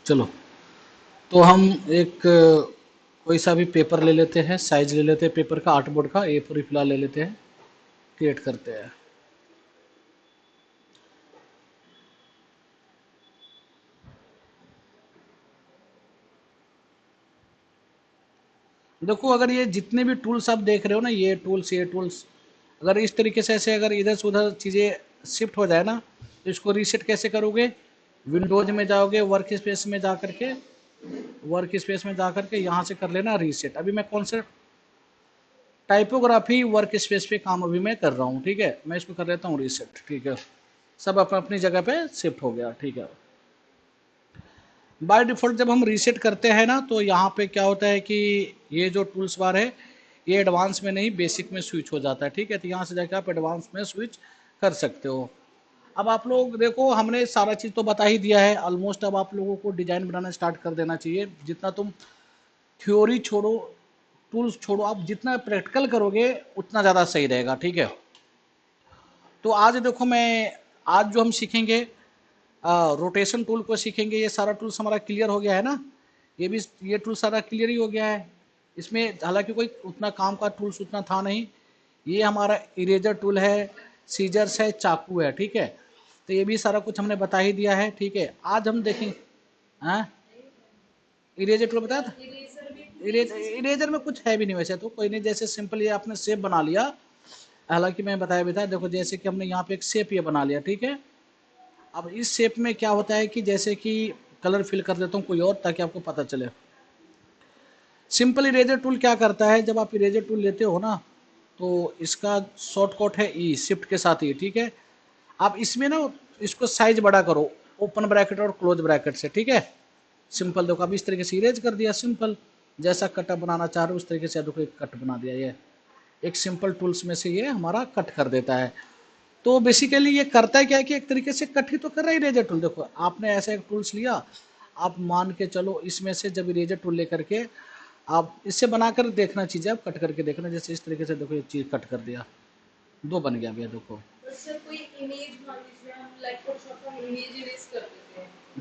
चलो, तो हम एक कोई सा भी पेपर ले लेते हैं, साइज ले लेते हैं पेपर का, आर्टबोर्ड का A4 फिलहाल ले लेते हैं, क्रिएट करते हैं। देखो, अगर ये जितने भी टूल्स आप देख रहे हो ना, ये टूल्स अगर इस तरीके से ऐसे अगर इधर से उधर चीज़ें शिफ्ट हो जाए ना, तो इसको रीसेट कैसे करोगे? विंडोज में जाओगे, वर्क स्पेस में जा करके यहाँ से कर लेना रीसेट। अभी मैं कौन से टाइपोग्राफी वर्क स्पेस पे काम अभी मैं कर रहा हूँ, ठीक है। मैं इसको कर लेता हूँ रीसेट, ठीक है। सब अपनी अपनी जगह पे शिफ्ट हो गया, ठीक है। बाय डिफ़ॉल्ट जब हम रीसेट करते हैं ना, तो यहाँ पे क्या होता है कि ये जो टूल्स बार है, ये एडवांस में नहीं बेसिक में स्विच हो जाता है, ठीक है। तो यहाँ से जाकर आप एडवांस में स्विच कर सकते हो। अब आप लोग देखो, हमने सारा चीज़ तो बता ही दिया है ऑलमोस्ट। अब आप लोगों को डिज़ाइन बनाना स्टार्ट कर देना चाहिए। जितना तुम थ्योरी छोड़ो, टूल्स छोड़ो, आप जितना प्रैक्टिकल करोगे उतना ज़्यादा सही रहेगा, ठीक है। तो आज देखो, मैं आज जो हम सीखेंगे, रोटेशन टूल को सीखेंगे। ये सारा टूल्स हमारा क्लियर हो गया है ना, ये भी ये टूल सारा क्लियर ही हो गया है। इसमें हालांकि कोई उतना काम का टूल्स उतना था नहीं। ये हमारा इरेजर टूल है, सीजर्स है, चाकू है, ठीक है। तो ये भी सारा कुछ हमने बता ही दिया है, ठीक है। आज हम देखेंगे। हाँ, इरेजर टूल बताया था। इरेजर में कुछ है भी नहीं वैसे तो, कोई नहीं। जैसे सिंपल ये आपने शेप बना लिया, हालांकि मैं बताया भी था। देखो, जैसे कि हमने यहाँ पे एक शेप ये बना लिया, ठीक है। अब इस शेप में क्या होता है कि जैसे कि कलर फिल कर देता हूँ कोई और, ताकि आपको पता चले। सिंपल इरेजर टूल क्या करता है, जब आप इरेजर टूल लेते हो ना, तो इसका शॉर्टकट है ई, शिफ्ट के साथ ई, ठीक है। आप इसमें ना इसको साइज बड़ा करो, ओपन ब्रैकेट और क्लोज ब्रैकेट से, ठीक है। सिंपल देखो, अब इस तरीके से इरेज कर दिया, सिंपल। जैसा कट बनाना चाह रहे हो उस तरीके से देखो, एक कट बना दिया। ये एक सिंपल टूल्स में से ये हमारा कट कर देता है। तो बेसिकली ये करता है क्या है कि एक तरीके से कट ही तो कर रहा है इरेजर टूल। देखो, आपने ऐसा एक टूल्स लिया, आप मान के चलो इसमें से जब इरेजर टूल लेकर के आप इससे बनाकर देखना चीज़ें, आप कट करके देखना। जैसे इस तरीके से देखो, ये चीज़ कट कर दिया, दो बन गया भैया, देखो।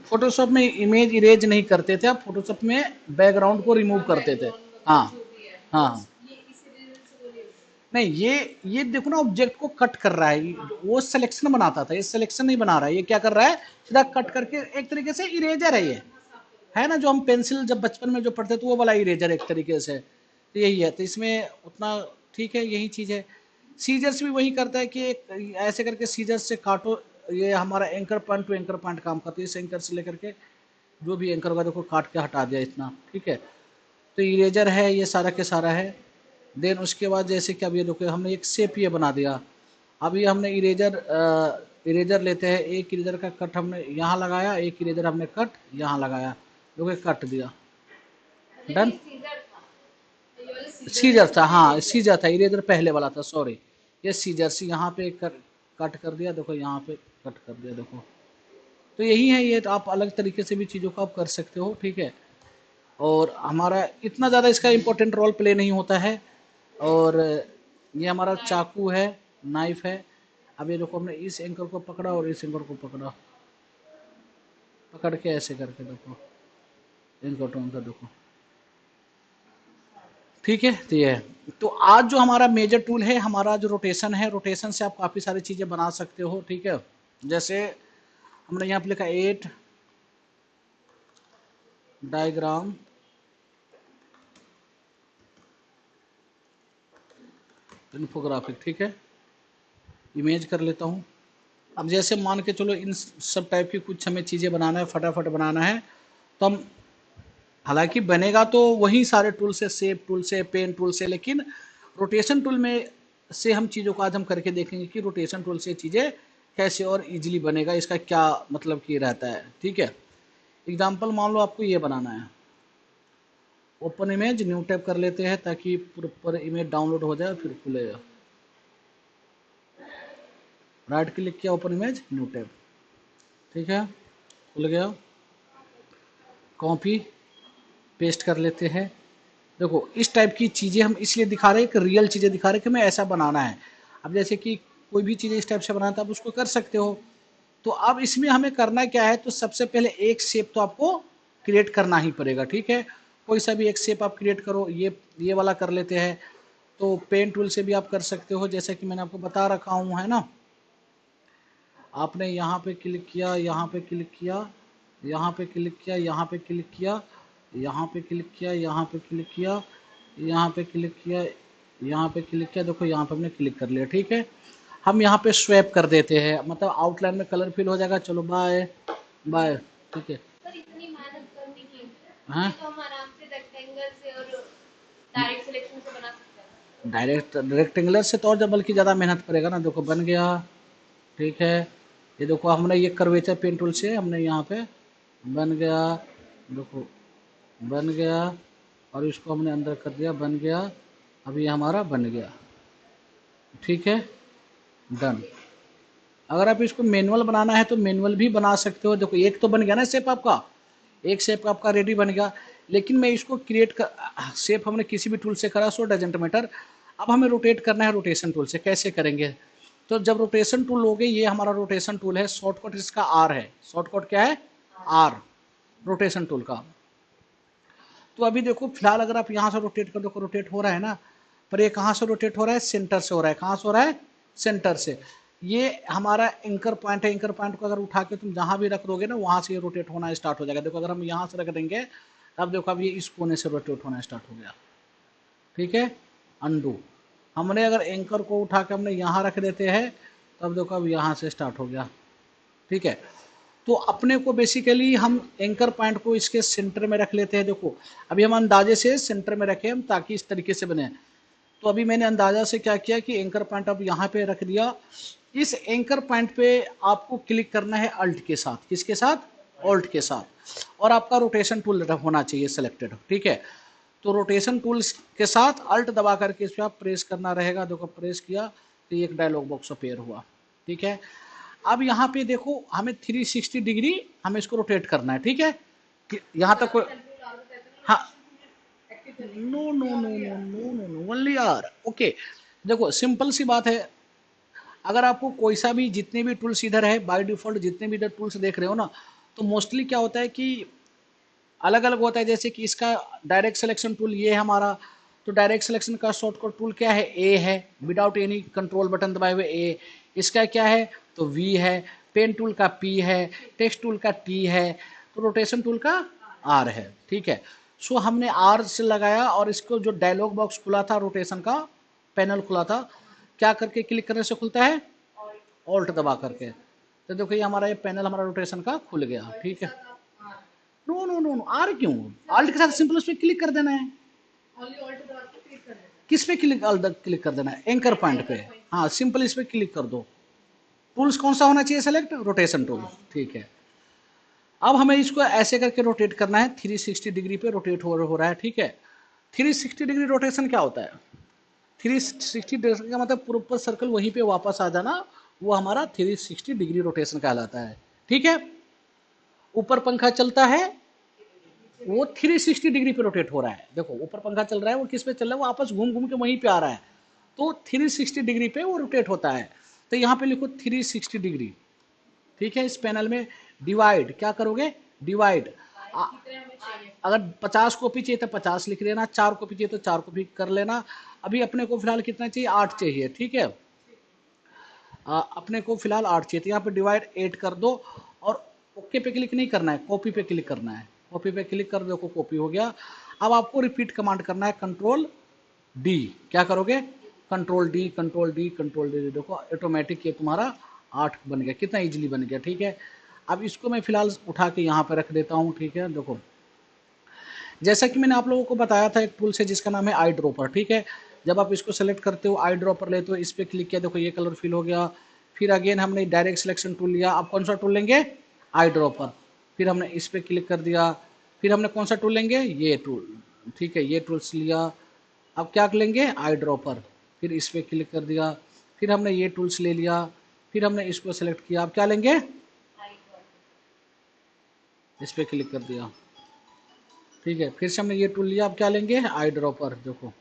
फोटोशॉप में इमेज इरेज नहीं करते थे आप, फोटोशॉप में बैकग्राउंड को रिमूव करते थे। हाँ, हाँ। नहीं, ये देखो ना, ऑब्जेक्ट को कट कर रहा है। वो सिलेक्शन बनाता था, ये सिलेक्शन नहीं बना रहा है। ये क्या कर रहा है, सीधा कट करके, एक तरीके से इरेजर है ये, है ना। जो हम पेंसिल जब बचपन में जो पढ़ते थे, वो वाला इरेजर एक तरीके से। तो यही है, तो इसमें उतना ठीक है, यही चीज़ है। सीजर्स भी वही करता है कि ऐसे करके सीजर्स से काटो। ये हमारा anchor point two anchor point काम करता है। इस एंकर से लेकर के जो भी एंकर होगा, देखो काट के हटा दिया इतना, ठीक है। तो इरेजर है, ये सारा के सारा है। देन उसके बाद जैसे कि अब ये देखो, हमने एक शेप ये बना दिया। अब ये हमने इरेजर लेते हैं, एक इरेजर का कट हमने यहाँ लगाया, एक इरेजर हमने कट यहाँ लगाया, देखो कट दिया, डन। सीजर था, हाँ सीजर था, इरेजर पहले वाला था, सॉरी। ये सीजर से यहाँ पे कट कर दिया, देखो यहाँ पे कट कर दिया, देखो। तो यही है, ये तो आप अलग तरीके से भी चीज़ों को आप कर सकते हो, ठीक है। और हमारा इतना ज़्यादा इसका इम्पोर्टेंट रोल प्ले नहीं होता है। और ये हमारा चाकू है, नाइफ है। अब ये देखो, हमने इस एंकर को पकड़ा और इस एंकर को पकड़ा, पकड़ के ऐसे करके देखो, इनको टोन कर देखो, ठीक है। तो ये है। तो आज जो हमारा मेजर टूल है, हमारा जो रोटेशन है, रोटेशन से आप काफ़ी सारी चीज़ें बना सकते हो, ठीक है। जैसे हमने यहाँ पे लिखा 8 डायग्राम इन्फोग्राफिक, ठीक है। इमेज कर लेता हूँ। अब जैसे मान के चलो, इन सब टाइप की कुछ हमें चीज़ें बनाना है, फटाफट बनाना है, तो हम, हालांकि बनेगा तो वही सारे टूल से, शेप टूल से, पेन टूल से, लेकिन रोटेशन टूल में से हम चीज़ों को आज हम करके देखेंगे कि रोटेशन टूल से चीज़ें कैसे और इजीली बनेगा, इसका क्या मतलब कि रहता है, ठीक है। एग्जांपल मान लो आपको ये बनाना है, ओपन इमेज, न्यू टैब कर लेते हैं ताकि पूरा इमेज डाउनलोड हो जाए, फिर खुलेगा। राइट क्लिक किया, ओपन इमेज, न्यू टैब, ठीक है, खुल गया। कॉपी पेस्ट कर लेते हैं। देखो, इस टाइप की चीज़ें हम इसलिए दिखा रहे हैं कि रियल चीज़ें दिखा रहे हैं कि हमें ऐसा बनाना है। अब जैसे कि कोई भी चीज़ें इस टाइप से बनाना, आप उसको कर सकते हो। तो अब इसमें हमें करना क्या है, तो सबसे पहले एक शेप तो आपको क्रिएट करना ही पड़ेगा, ठीक है। कोई सा भी एक शेप आप क्रिएट करो, ये वाला कर लेते हैं। तो पेन टूल से भी आप कर सकते हो, जैसे कि मैंने आपको बता रखा हूँ, है ना। आपने यहाँ पे क्लिक किया, यहाँ पे क्लिक किया, यहाँ पे क्लिक किया, यहाँ पे क्लिक किया, यहाँ पे क्लिक किया, यहाँ पे क्लिक किया, यहाँ पे क्लिक किया, यहाँ पे क्लिक किया, देखो यहाँ पे हमने क्लिक कर लिया, ठीक है। हम यहाँ पे स्वैप कर देते हैं, मतलब आउटलाइन में कलर फिल हो जाएगा। चलो बाय बाय, ठीक है। सर इतनी मेहनत करने की, हाँ, ये तो हम आराम से रेक्टेंगल से और डायरेक्ट सिलेक्शन से बना सकते हैं। डायरेक्ट रेक्टेंगुलर से तो और जब बल्कि ज़्यादा मेहनत पड़ेगा ना। देखो बन गया, ठीक है। ये देखो हमने ये कर्वेचर पेन टूल से हमने यहाँ पे बन गया, देखो बन गया, और इसको हमने अंदर कर दिया, बन गया। अभी ये हमारा बन गया, ठीक है, डन। अगर आप इसको मैनुअल बनाना है तो मैनुअल भी बना सकते हो। देखो एक तो बन गया ना शेप आपका, एक शेप आपका रेडी बन गया। लेकिन मैं इसको क्रिएट कर, शेप हमने किसी भी टूल से करा, सो डजेंट मैटर। अब हमें रोटेट करना है रोटेशन टूल से। कैसे करेंगे? तो जब रोटेशन टूल लोगे, ये हमारा रोटेशन टूल है, शॉर्टकट इसका आर है। शॉर्टकट क्या है? आर, रोटेशन टूल का। तो अभी देखो फिलहाल अगर आप यहाँ से रोटेट कर, देखो रोटेट हो रहा है ना, पर ये कहाँ से रोटेट हो रहा है? सेंटर से हो रहा है। कहाँ से हो रहा है? सेंटर से। ये हमारा एंकर पॉइंट है। एंकर पॉइंट को अगर उठा के तुम जहाँ भी रख दोगे ना, वहाँ से ये रोटेट होना स्टार्ट हो जाएगा। देखो अगर हम यहाँ से रख देंगे, अब देखो अब ये इस कोने से रोटेट होना स्टार्ट हो गया, ठीक है। अंडू, हमने अगर एंकर को उठा के हमने यहाँ रख देते हैं, तब देखो अब यहाँ से स्टार्ट हो गया, ठीक है। तो अपने को बेसिकली हम एंकर पॉइंट को इसके सेंटर में रख लेते हैं। देखो अभी हम अंदाजे से सेंटर में रखे हम, ताकि इस तरीके से बने। तो अभी मैंने अंदाजा से क्या किया कि एंकर पॉइंट अब यहाँ पे रख दिया। इस एंकर पॉइंट पे आपको क्लिक करना है अल्ट के साथ। किसके साथ? ऑल्ट के साथ। और आपका रोटेशन टूल होना चाहिए सिलेक्टेड, ठीक है। तो रोटेशन टूल्स के साथ अल्ट दबा करके इस पर आप प्रेस करना रहेगा। देखो प्रेस किया तो एक डायलॉग बॉक्स अपेयर हुआ, ठीक है। अब यहाँ पे देखो हमें 360 डिग्री हमें इसको रोटेट करना है, ठीक है। यहाँ तक कोई, हाँ, no no no no no no no only R, okay. देखो सिंपल सी बात है, अगर आपको कोई सा भी, जितने भी टूल्स इधर है बाय डिफॉल्ट, जितने भी इधर टूल्स देख रहे हो ना, तो मोस्टली क्या होता है कि अलग अलग होता है। जैसे कि इसका डायरेक्ट सिलेक्शन टूल ये है हमारा, तो डायरेक्ट सिलेक्शन का शॉर्टकट टूल क्या है? ए है, विदाउट एनी कंट्रोल बटन दबाए हुए ए। इसका क्या है? तो वी है। पेन टूल का पी है, टेक्स्ट टूल का टी है, तो रोटेशन टूल का आर है, ठीक है। सो हमने आर से लगाया, और इसको जो डायलॉग बॉक्स खुला था, रोटेशन का पैनल खुला था, क्या करके क्लिक करने से खुलता है? ऑल्ट दबा करके। तो देखो ये हमारा, ये पैनल हमारा रोटेशन का खुल गया, ठीक है। No no no no, R क्यों? ऑल्ट के साथ सिंपल उस पर क्लिक कर देना है। किस पे क्लिक? क्लिक कर देना है एंकर पॉइंट पे। हाँ सिंपल इस पे क्लिक कर दो। टूल्स कौन सा होना चाहिए सेलेक्ट? रोटेशन टूल, ठीक है। अब हमें इसको ऐसे करके रोटेट करना है, 360 डिग्री पे रोटेट हो रहा है, ठीक है। 360 डिग्री रोटेशन क्या होता है? 360 डिग्री का मतलब प्रॉपर सर्कल वहीं पे वापस आ जाना, वो हमारा 360 डिग्री रोटेशन कहलाता है, ठीक है। ऊपर पंखा चलता है, वो 360 डिग्री पे रोटेट हो रहा है। देखो ऊपर पंखा चल रहा है, वो किस पे चल रहा है? वो आपस घूम घूम के वहीं पे आ रहा है, तो 360 डिग्री पे वो रोटेट होता है। तो यहाँ पे लिखो 360 डिग्री, ठीक है। इस पैनल में डिवाइड क्या करोगे? डिवाइड। अगर 50 कॉपी चाहिए तो 50 लिख लेना, 4 कॉपी चाहिए तो 4 कॉपी कर लेना। अभी अपने को फिलहाल कितना चाहिए? 8 चाहिए, ठीक है। अपने को फिलहाल 8 चाहिए, तो यहाँ पे डिवाइड 8 कर दो, और ओके पे क्लिक नहीं करना है, कॉपी पे क्लिक करना है। कॉपी पे क्लिक कर दो, कॉपी हो गया। अब आपको रिपीट कमांड करना है, कंट्रोल डी। क्या करोगे? Control D, control D, control D. देखो ऑटोमेटिक ये तुम्हारा 8 बन गया, कितना इजीली बन गया, ठीक है। अब इसको मैं फिलहाल उठा के यहाँ पे रख देता हूँ, ठीक है। देखो जैसा कि मैंने आप लोगों को बताया था, एक टूल्स है जिसका नाम है आई ड्रॉपर, ठीक है। जब आप इसको सेलेक्ट करते हो, आई ड्रॉपर लेते हो, इस पर क्लिक किया, देखो ये कलर फिल हो गया। फिर अगेन हमने डायरेक्ट सिलेक्शन टूल लिया। अब कौन सा टूल लेंगे? Eye dropper. फिर हमने इस पर क्लिक कर दिया। फिर हमने कौन सा टूल लेंगे? ये टूल, ठीक है, ये टूल्स लिया। अब क्या लेंगे? Eye dropper. फिर इस पर क्लिक कर दिया। फिर हमने ये टूल्स ले लिया। फिर हमने इसको सेलेक्ट किया। अब क्या लेंगे? इस पर क्लिक कर दिया, ठीक है। फिर से हमने ये टूल लिया। अब क्या लेंगे? Eye dropper. देखो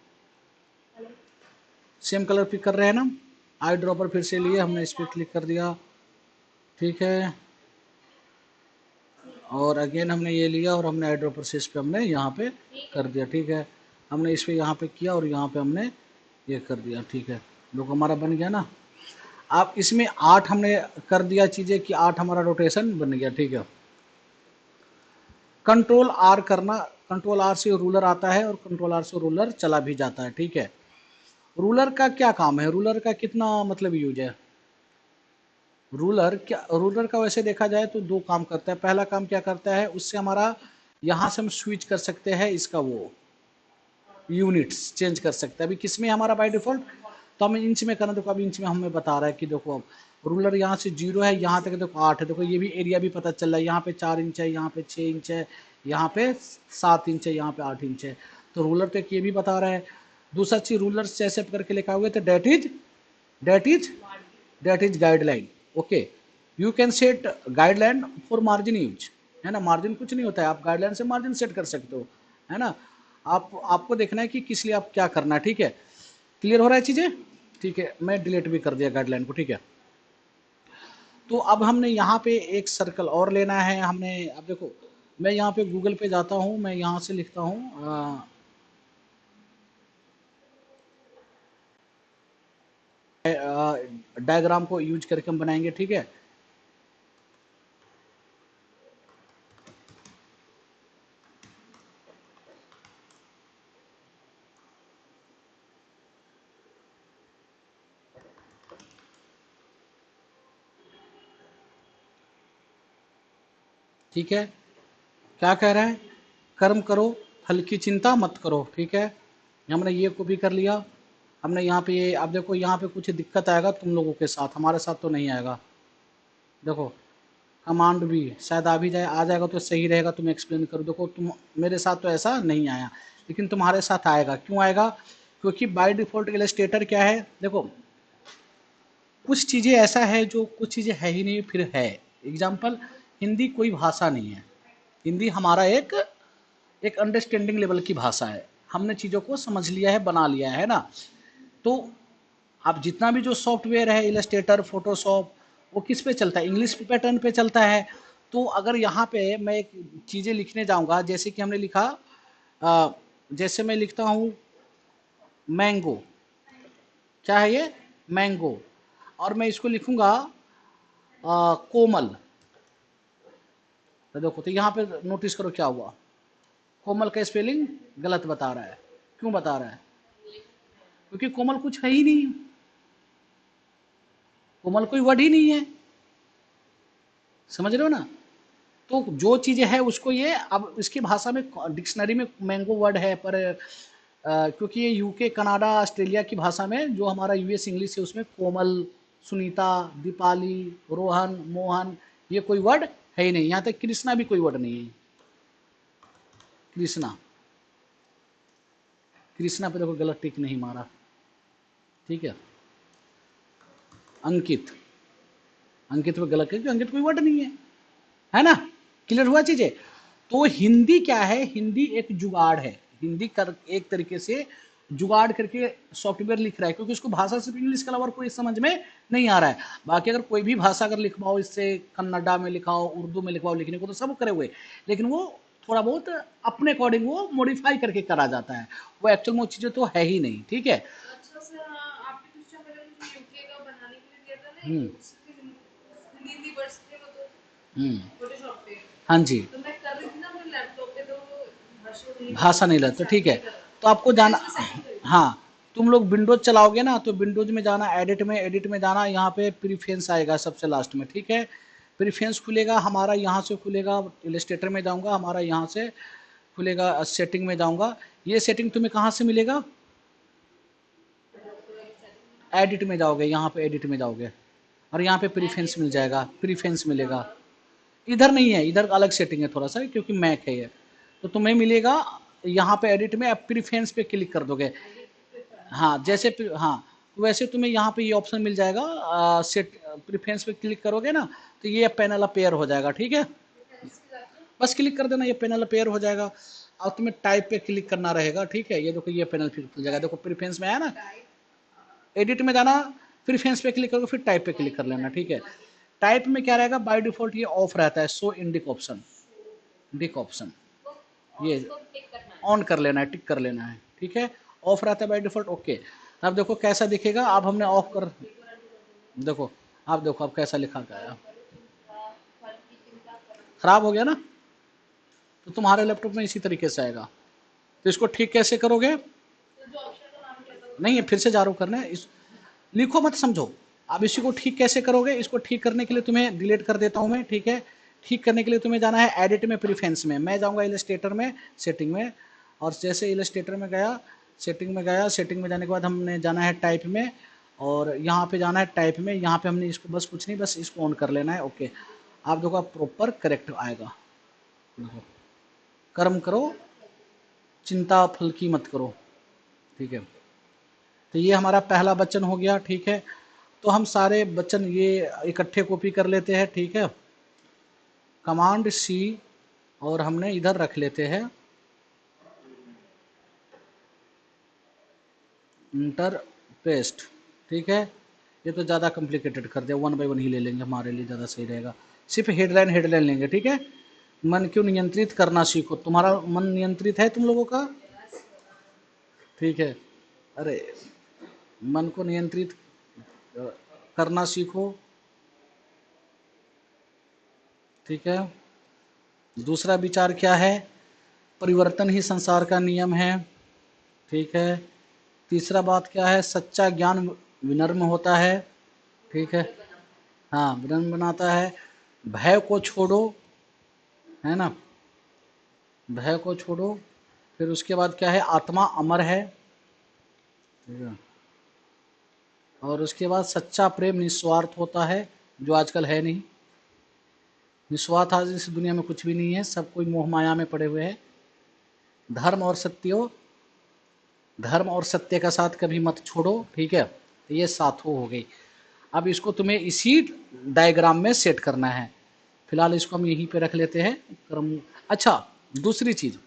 सेम कलर पिक कर रहे हैं ना, आई ड्रॉपर फिर से लिए हमने, इस पर क्लिक कर दिया, ठीक है। और अगेन हमने ये लिया और हमने आईड्रॉपर से इस पे हमने यहाँ पे कर दिया, ठीक है। हमने इस पे यहाँ पे किया और यहाँ पे हमने ये कर दिया, ठीक है। लोग हमारा बन गया ना। आप इसमें 8 हमने कर दिया चीज़ें कि 8 हमारा रोटेशन बन गया, ठीक है। कंट्रोल आर करना, कंट्रोल आर से रूलर आता है और कंट्रोल आर से रूलर चला भी जाता है, ठीक है। रूलर का क्या काम है, रूलर का कितना मतलब यूज है। रूलर का वैसे देखा जाए तो 2 काम करता है। पहला काम क्या करता है, उससे हमारा यहाँ से हम स्विच कर सकते हैं इसका वो यूनिट्स चेंज कर सकते हैं। अभी किस में हमारा बाय डिफॉल्ट, तो हमें इंच में करना। देखो अभी इंच में हमें बता रहा है कि देखो अब रूलर यहाँ से 0 है, यहाँ तक देखो 8 है। देखो ये भी एरिया भी पता चल रहा है, यहाँ पे 4 इंच है, यहाँ पे 6 इंच है, यहाँ पे 7 इंच है, यहाँ पे 8 इंच है। तो रूलर तो ये भी बता रहा है। दूसरा चीज रूलर से ऐसे करके लिखा हुआ है, तो that is guideline. Okay, you can set guideline for margin use, है ना। मार्जिन कुछ नहीं होता है, आप गाइडलाइन से मार्जिन सेट कर सकते हो, है ना। आपको देखना है कि किस लिए आप क्या करना है, ठीक है। क्लियर हो रहा है चीजें, ठीक है। मैं डिलीट भी कर दिया गाइडलाइन को, ठीक है। तो अब हमने यहाँ पे एक सर्कल और लेना है हमने। अब देखो मैं यहाँ पे गूगल पे जाता हूँ, मैं यहाँ से लिखता हूँ डायग्राम को यूज करके हम बनाएंगे, ठीक है। ठीक है, क्या कह रहा है, कर्म करो फल की चिंता मत करो, ठीक है। हमने ये को भी कर लिया। हमने यहाँ पे ये, अब देखो यहाँ पे कुछ दिक्कत आएगा तुम लोगों के साथ, हमारे साथ तो नहीं आएगा। देखो कमांड भी शायद आ भी जाए, आ जाएगा तो सही रहेगा, तुम एक्सप्लेन करो। देखो तुम, मेरे साथ तो ऐसा नहीं आया, लेकिन तुम्हारे साथ आएगा। क्यों आएगा, क्योंकि बाय डिफॉल्ट इलस्ट्रेटर क्या है, देखो कुछ चीज़ें ऐसा है जो कुछ चीज़ें है ही नहीं फिर है। एग्जाम्पल, हिंदी कोई भाषा नहीं है, हिंदी हमारा एक अंडरस्टैंडिंग लेवल की भाषा है। हमने चीज़ों को समझ लिया है, बना लिया है ना। तो अब जितना भी जो सॉफ्टवेयर है, इलस्ट्रेटर, फोटोशॉप, वो किस पे चलता है, इंग्लिश पैटर्न पे चलता है। तो अगर यहाँ पे मैं एक चीज़ें लिखने जाऊँगा, जैसे कि हमने लिखा जैसे मैं लिखता हूँ मैंगो, क्या है ये, मैंगो। और मैं इसको लिखूँगा कोमल। तो देखो, तो यहाँ पे नोटिस करो क्या हुआ, कोमल का स्पेलिंग गलत बता रहा है। क्यों बता रहा है, क्योंकि कोमल कुछ है ही नहीं, कोमल कोई वर्ड ही नहीं है, समझ रहे हो ना। तो जो चीज़ें है उसको ये, अब इसकी भाषा में डिक्शनरी में मैंगो वर्ड है, पर क्योंकि ये यूके, कनाडा, ऑस्ट्रेलिया की भाषा में जो हमारा यूएस इंग्लिश है उसमें कोमल, सुनीता, दीपाली, रोहन, मोहन, ये कोई वर्ड है ही नहीं। यहाँ तक कृष्णा भी कोई वर्ड नहीं है। कृष्णा, कृष्णा पे देखो गलत टिक नहीं मारा, ठीक है। अंकित, अंकित पे गलत है, क्योंकि अंकित कोई वर्ड नहीं है ना। क्लियर हुआ चीजें। तो हिंदी क्या है, हिंदी एक जुगाड़ है। हिंदी कर एक तरीके से जुगाड़ करके सॉफ्टवेयर लिख रहा है, क्योंकि उसको भाषा सिर्फ इंग्लिश के अलावा कोई समझ में नहीं आ रहा है। बाकी अगर कोई भी भाषा अगर लिखवाओ इससे, कन्नडा में लिखाओ, उर्दू में लिखवाओ, लिखने को तो सब करे हुए, लेकिन वो थोड़ा बहुत अपने अकॉर्डिंग वो मॉडिफाई करके करा जाता है। वो एक्चुअल में वो चीज़ें तो है ही नहीं, ठीक है। अच्छा सर, हाँ, आपने क्वेश्चन मेरे मुझे यूके का बनाने के लिए दिया था ना, हम्म उसके हिंदी वर्ड्स थे वो, तो हम्म फोटोशॉप पे। हाँ जी, तो मैं कर रही थी ना अपने लैपटॉप पे, तो भाषा नहीं लगता, ठीक है। तो आपको मैं जाना, इसमें सेटिंग करी थी। हाँ, तुम लोग विंडोज चलाओगे ना, तो विंडोज में जाना, एडिट में जाना, यहाँ पे प्रीफेंस आएगा सबसे लास्ट में, ठीक है। प्रीफेंस खुलेगा हमारा, यहाँ से खुलेगा, इलस्ट्रेटर में जाऊँगा, हमारा यहाँ से खुलेगा, सेटिंग में जाऊँगा। ये सेटिंग तुम्हें कहाँ से मिलेगा, एडिट में जाओगे, यहाँ पे एडिट में जाओगे और यहाँ पे प्रीफेंस मिल जाएगा, प्रीफेंस मिलेगा। इधर नहीं है, इधर अलग सेटिंग है थोड़ा सा, क्योंकि मैक है ये। तो तुम्हें मिलेगा यहाँ पे एडिट में, आप प्रीफेंस पे क्लिक कर दोगे। हाँ जैसे हाँ, वैसे तुम्हें यहाँ पे ये ऑप्शन मिल जाएगा, सेट प्रीफरेंस पे क्लिक करोगे ना, तो ये पैनल अपेयर हो जाएगा, ठीक है। बस क्लिक कर देना, ये पैनल अपेयर हो जाएगा। और तुम्हें टाइप पे क्लिक करना रहेगा, ठीक है। ये देखो ये पैनल फिर खुल जाएगा, देखो प्रीफरेंस में आया ना, एडिट में जाना, प्रीफरेंस पे क्लिक करोगे, फिर टाइप पे क्लिक कर लेना, ठीक है। टाइप में क्या रहेगा, बाय डिफॉल्ट ये ऑफ रहता है, show Indic option, Dick option, वो ये इसको टिक करना है। ऑन कर लेना है, टिक कर लेना है, ठीक है। ऑफ रहता है बाय डिफॉल्ट, ओके। अब देखो कैसा दिखेगा, अब हमने ऑफ कर, देखो आप देखो अब कैसा लिखा गया, फल की चिंता करो। खराब हो गया ना। तो तुम्हारे लैपटॉप में इसी तरीके से आएगा। तो इसको ठीक कैसे करोगे, तो जो ऑप्शन का नाम क्या था? नहीं है फिर से जारू करना है इस, लिखो मत समझो। अब इसी को ठीक कैसे करोगे, इसको ठीक करने के लिए तुम्हें डिलीट कर देता हूं मैं, ठीक है। ठीक करने के लिए तुम्हें जाना है एडिट में, प्रीफेंस में, मैं जाऊंगा इलस्ट्रेटर में, सेटिंग में, और जैसे इलस्ट्रेटर में गया, सेटिंग में गया, सेटिंग में जाने के बाद हमने जाना है टाइप में, और यहाँ पे जाना है टाइप में, यहाँ पे हमने इसको बस कुछ नहीं, बस इसको ऑन कर लेना है, ओके। आप देखो आप प्रॉपर करेक्ट आएगा, देखो कर्म करो चिंता फल की मत करो, ठीक है। तो ये हमारा पहला वचन हो गया, ठीक है। तो हम सारे वचन ये इकट्ठे कॉपी कर लेते हैं, ठीक है। कमांड सी, और हमने इधर रख लेते हैं इंटर पेस्ट, ठीक है। ये तो ज़्यादा कॉम्प्लिकेटेड कर दिया, वन बाय वन ही ले लेंगे, हमारे लिए ज़्यादा सही रहेगा। सिर्फ हेडलाइन हेडलाइन लेंगे, ठीक है। मन क्यों नियंत्रित करना सीखो, तुम्हारा मन नियंत्रित है तुम लोगों का, ठीक है। अरे मन को नियंत्रित करना सीखो, ठीक है। दूसरा विचार क्या है, परिवर्तन ही संसार का नियम है, ठीक है। तीसरा बात क्या है, सच्चा ज्ञान विनम्र होता है, ठीक है। हाँ विनम्र बनाता है। भय को छोड़ो, है ना, भय को छोड़ो। फिर उसके बाद क्या है, आत्मा अमर है, ठीक है। और उसके बाद सच्चा प्रेम निस्वार्थ होता है, जो आजकल है नहीं। निस्वार्थ आज इस दुनिया में कुछ भी नहीं है, सब कोई मोह माया में पड़े हुए हैं। धर्म और सत्यो, धर्म और सत्य का साथ कभी मत छोड़ो, ठीक है। तो ये सातों हो गई। अब इसको तुम्हें इसी डायग्राम में सेट करना है। फिलहाल इसको हम यहीं पे रख लेते हैं क्रम। अच्छा दूसरी चीज,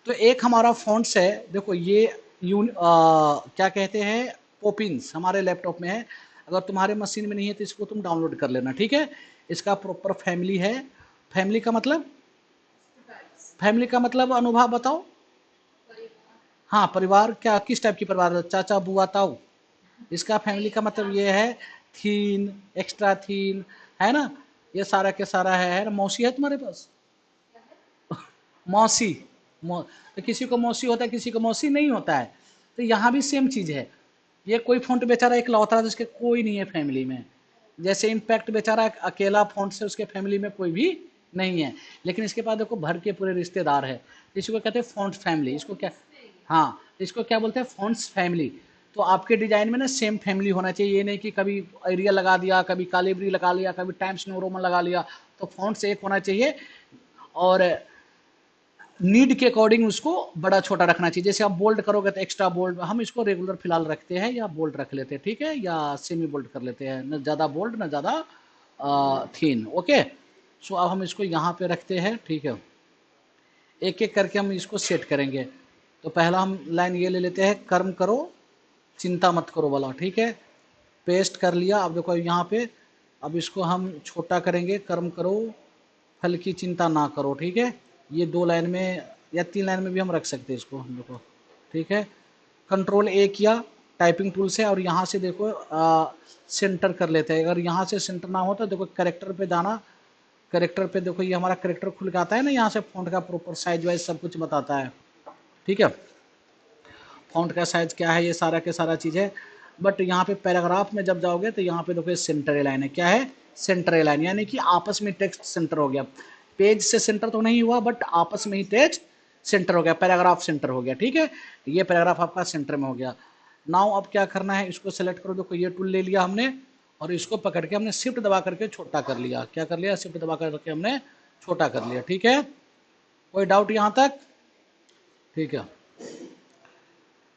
तो एक हमारा फॉन्ट्स है, देखो ये क्या कहते हैं, पोपिन्स हमारे लैपटॉप में है। अगर तुम्हारे मशीन में नहीं है तो इसको तुम डाउनलोड कर लेना, ठीक है। इसका प्रॉपर फैमिली है। फैमिली का मतलब, फैमिली का मतलब अनुभव बताओ। हाँ परिवार, क्या किस टाइप की परिवार, चाचा बुआ ताऊ, इसका फैमिली का मतलब ये है थीन, एक्स्ट्रा थीन, है ना। ये सारा के सारा है ना। मौसी है तुम्हारे पास, मौसी, तो किसी को मौसी होता है, किसी को मौसी नहीं होता है। तो यहाँ भी सेम चीज़ है। ये कोई फ़ॉन्ट बेचारा एक लौता है जिसके कोई नहीं है फैमिली में, जैसे इम्पैक्ट बेचारा एक अकेला फ़ॉन्ट से उसके फैमिली में कोई भी नहीं है, लेकिन इसके पास देखो भर के पूरे रिश्तेदार है। इसको कहते हैं फ़ॉन्ट फैमिली, इसको क्या, हाँ इसको क्या बोलते हैं, फ़ॉन्ट्स फैमिली। तो आपके डिजाइन में ना सेम फैमिली होना चाहिए, ये नहीं कि कभी एरियल लगा दिया, कभी कालिब्री लगा लिया, कभी टाइम्स न्यू रोमन लगा लिया। तो फ़ॉन्ट्स एक होना चाहिए, और नीड के अकॉर्डिंग उसको बड़ा छोटा रखना चाहिए। जैसे आप बोल्ड करोगे तो एक्स्ट्रा बोल्ड, हम इसको रेगुलर फिलहाल रखते हैं या बोल्ड रख लेते हैं, ठीक है, या सेमी बोल्ड कर लेते हैं, न ज़्यादा बोल्ड न ज़्यादा थीन, ओके। सो अब हम इसको यहाँ पे रखते हैं, ठीक है। एक एक करके हम इसको सेट करेंगे। तो पहला हम लाइन ये ले लेते हैं, कर्म करो चिंता मत करो वाला, ठीक है। पेस्ट कर लिया। अब देखो यहाँ पे, अब इसको हम छोटा करेंगे, कर्म करो फल की चिंता ना करो, ठीक है। ये 2 लाइन में या 3 लाइन में भी हम रख सकते हैं इसको, देखो ठीक है। कंट्रोल ए किया टाइपिंग टूल से, और यहाँ से देखो सेंटर कर लेते हैं। अगर यहाँ से सेंटर ना हो तो देखो करेक्टर पे जाना, करेक्टर पे देखो ये हमारा करेक्टर खुल के आता है ना, यहाँ से फ़ॉन्ट का प्रॉपर साइज वाइज सब कुछ बताता है, ठीक है। फ़ॉन्ट का साइज क्या है, ये सारा के सारा चीज़ है। बट यहाँ पे पैराग्राफ में जब जाओगे तो यहाँ पे देखो सेंटर लाइन है, क्या है, सेंटर लाइन, यानी कि आपस में टेक्स्ट सेंटर हो गया। पेज से सेंटर तो नहीं हुआ, बट आपस में ही टेक्स्ट सेंटर हो गया, पैराग्राफ सेंटर हो गया, ठीक है। ये पैराग्राफ आपका सेंटर में हो गया। नाउ अब क्या करना है, इसको सेलेक्ट करो, देखो ये टूल ले लिया हमने, और इसको पकड़ के हमने शिफ्ट दबा करके छोटा कर लिया। क्या कर लिया, शिफ्ट दबा करके हमने छोटा कर लिया, ठीक है। कोई डाउट यहाँ तक, ठीक है।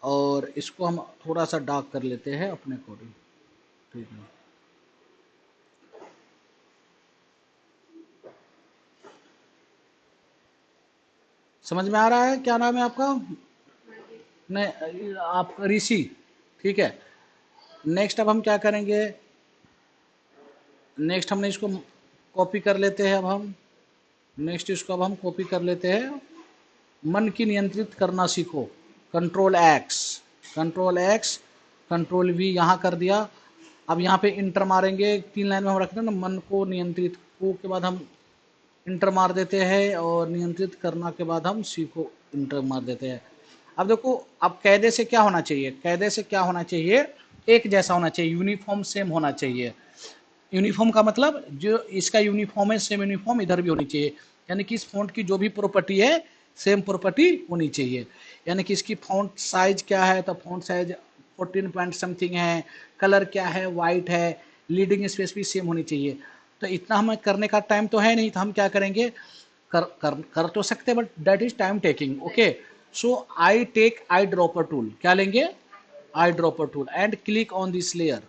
और इसको हम थोड़ा सा डार्क कर लेते हैं अपने अकॉर्डिंग, ठीक है। समझ में आ रहा है, क्या नाम है आपका, नहीं आपका ऋषि, ठीक है। नेक्स्ट अब हम क्या करेंगे, नेक्स्ट हमने इसको कॉपी कर लेते हैं अब हम, नेक्स्ट इसको अब हम कॉपी कर लेते हैं। मन की नियंत्रित करना सीखो, control x, control x, control we यहाँ कर दिया। अब यहाँ पे इंटर मारेंगे, 3 लाइन में हम रखते हैं ना, मन को नियंत्रित को के बाद हम इंटर मार देते हैं, और नियंत्रित करना के बाद हम सी को इंटर मार देते हैं। अब देखो, अब कायदे से क्या होना चाहिए, कायदे से क्या होना चाहिए, एक जैसा होना चाहिए, यूनिफॉर्म सेम होना चाहिए। यूनिफॉर्म का मतलब जो इसका यूनिफॉर्म है, सेम यूनिफॉर्म इधर भी होनी चाहिए। यानी कि इस फॉन्ट की जो भी प्रॉपर्टी है सेम प्रॉपर्टी होनी चाहिए। यानी कि इसकी फॉन्ट साइज क्या है, तो फॉन्ट साइज 14 पॉइंट समथिंग है, कलर क्या है, वाइट है, लीडिंग स्पेस भी सेम होनी चाहिए। तो इतना हमें करने का टाइम तो है नहीं, तो हम क्या करेंगे, कर तो सकते, but that is time taking. Okay, so I take eye dropper tool, क्या लेंगे, eye dropper tool, and click on this layer.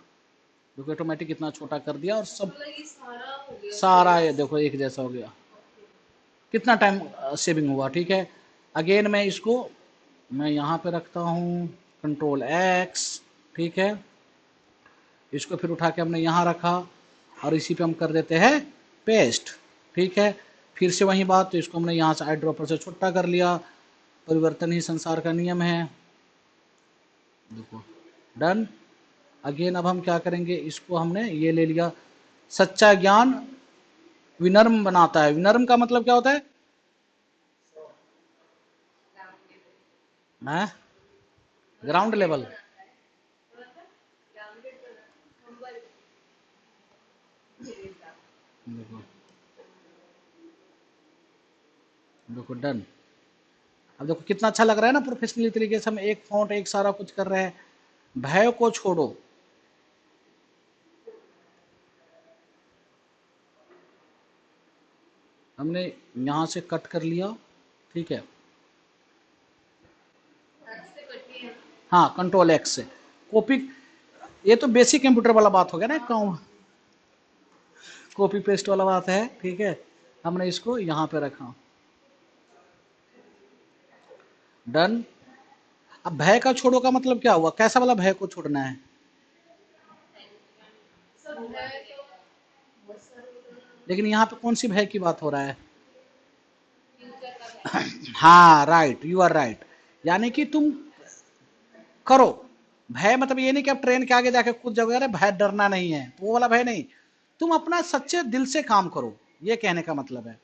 देखो ऑटोमेटिक कितना छोटा कर दिया, और सब मतलब ये सारा हो गया सारा ये layers? देखो एक जैसा हो गया। कितना टाइम सेविंग हुआ, ठीक है। अगेन मैं इसको, मैं यहाँ पे रखता हूँ कंट्रोल एक्स, ठीक है। इसको फिर उठा के हमने यहाँ रखा, और इसी पे हम कर देते हैं पेस्ट, ठीक है। फिर से वही बात, तो इसको हमने यहाँ से आई ड्रॉपर से छोटा कर लिया। परिवर्तन ही संसार का नियम है, देखो, डन। अगेन अब हम क्या करेंगे, इसको हमने ये ले लिया, सच्चा ज्ञान विनम्र बनाता है। विनम्र का मतलब क्या होता है, ग्राउंड लेवल, देखो, देखो डन। अब देखो कितना अच्छा लग रहा है ना, प्रोफेशनली तरीके से हम एक फॉन्ट एक सारा कुछ कर रहे हैं। भय को छोड़ो, हमने यहाँ से कट कर लिया, ठीक है। हाँ, कंट्रोल एक्स से कॉपी, ये तो बेसिक कंप्यूटर वाला बात हो गया ना, कॉपी पेस्ट वाला बात है, ठीक है। हमने इसको यहाँ पे रखा, डन। अब भय का छोड़ो का मतलब क्या हुआ, कैसा वाला भय को छोड़ना है, सब है तो लेकिन यहाँ पे कौन सी भय की बात हो रहा है, फ्यूचर का है। हाँ राइट, यू आर राइट। यानी कि तुम करो, भय मतलब ये नहीं कि आप ट्रेन के आगे जाके कूद जाओगे, अरे भय डरना नहीं है, वो वाला भय नहीं। तुम अपना सच्चे दिल से काम करो, ये कहने का मतलब है।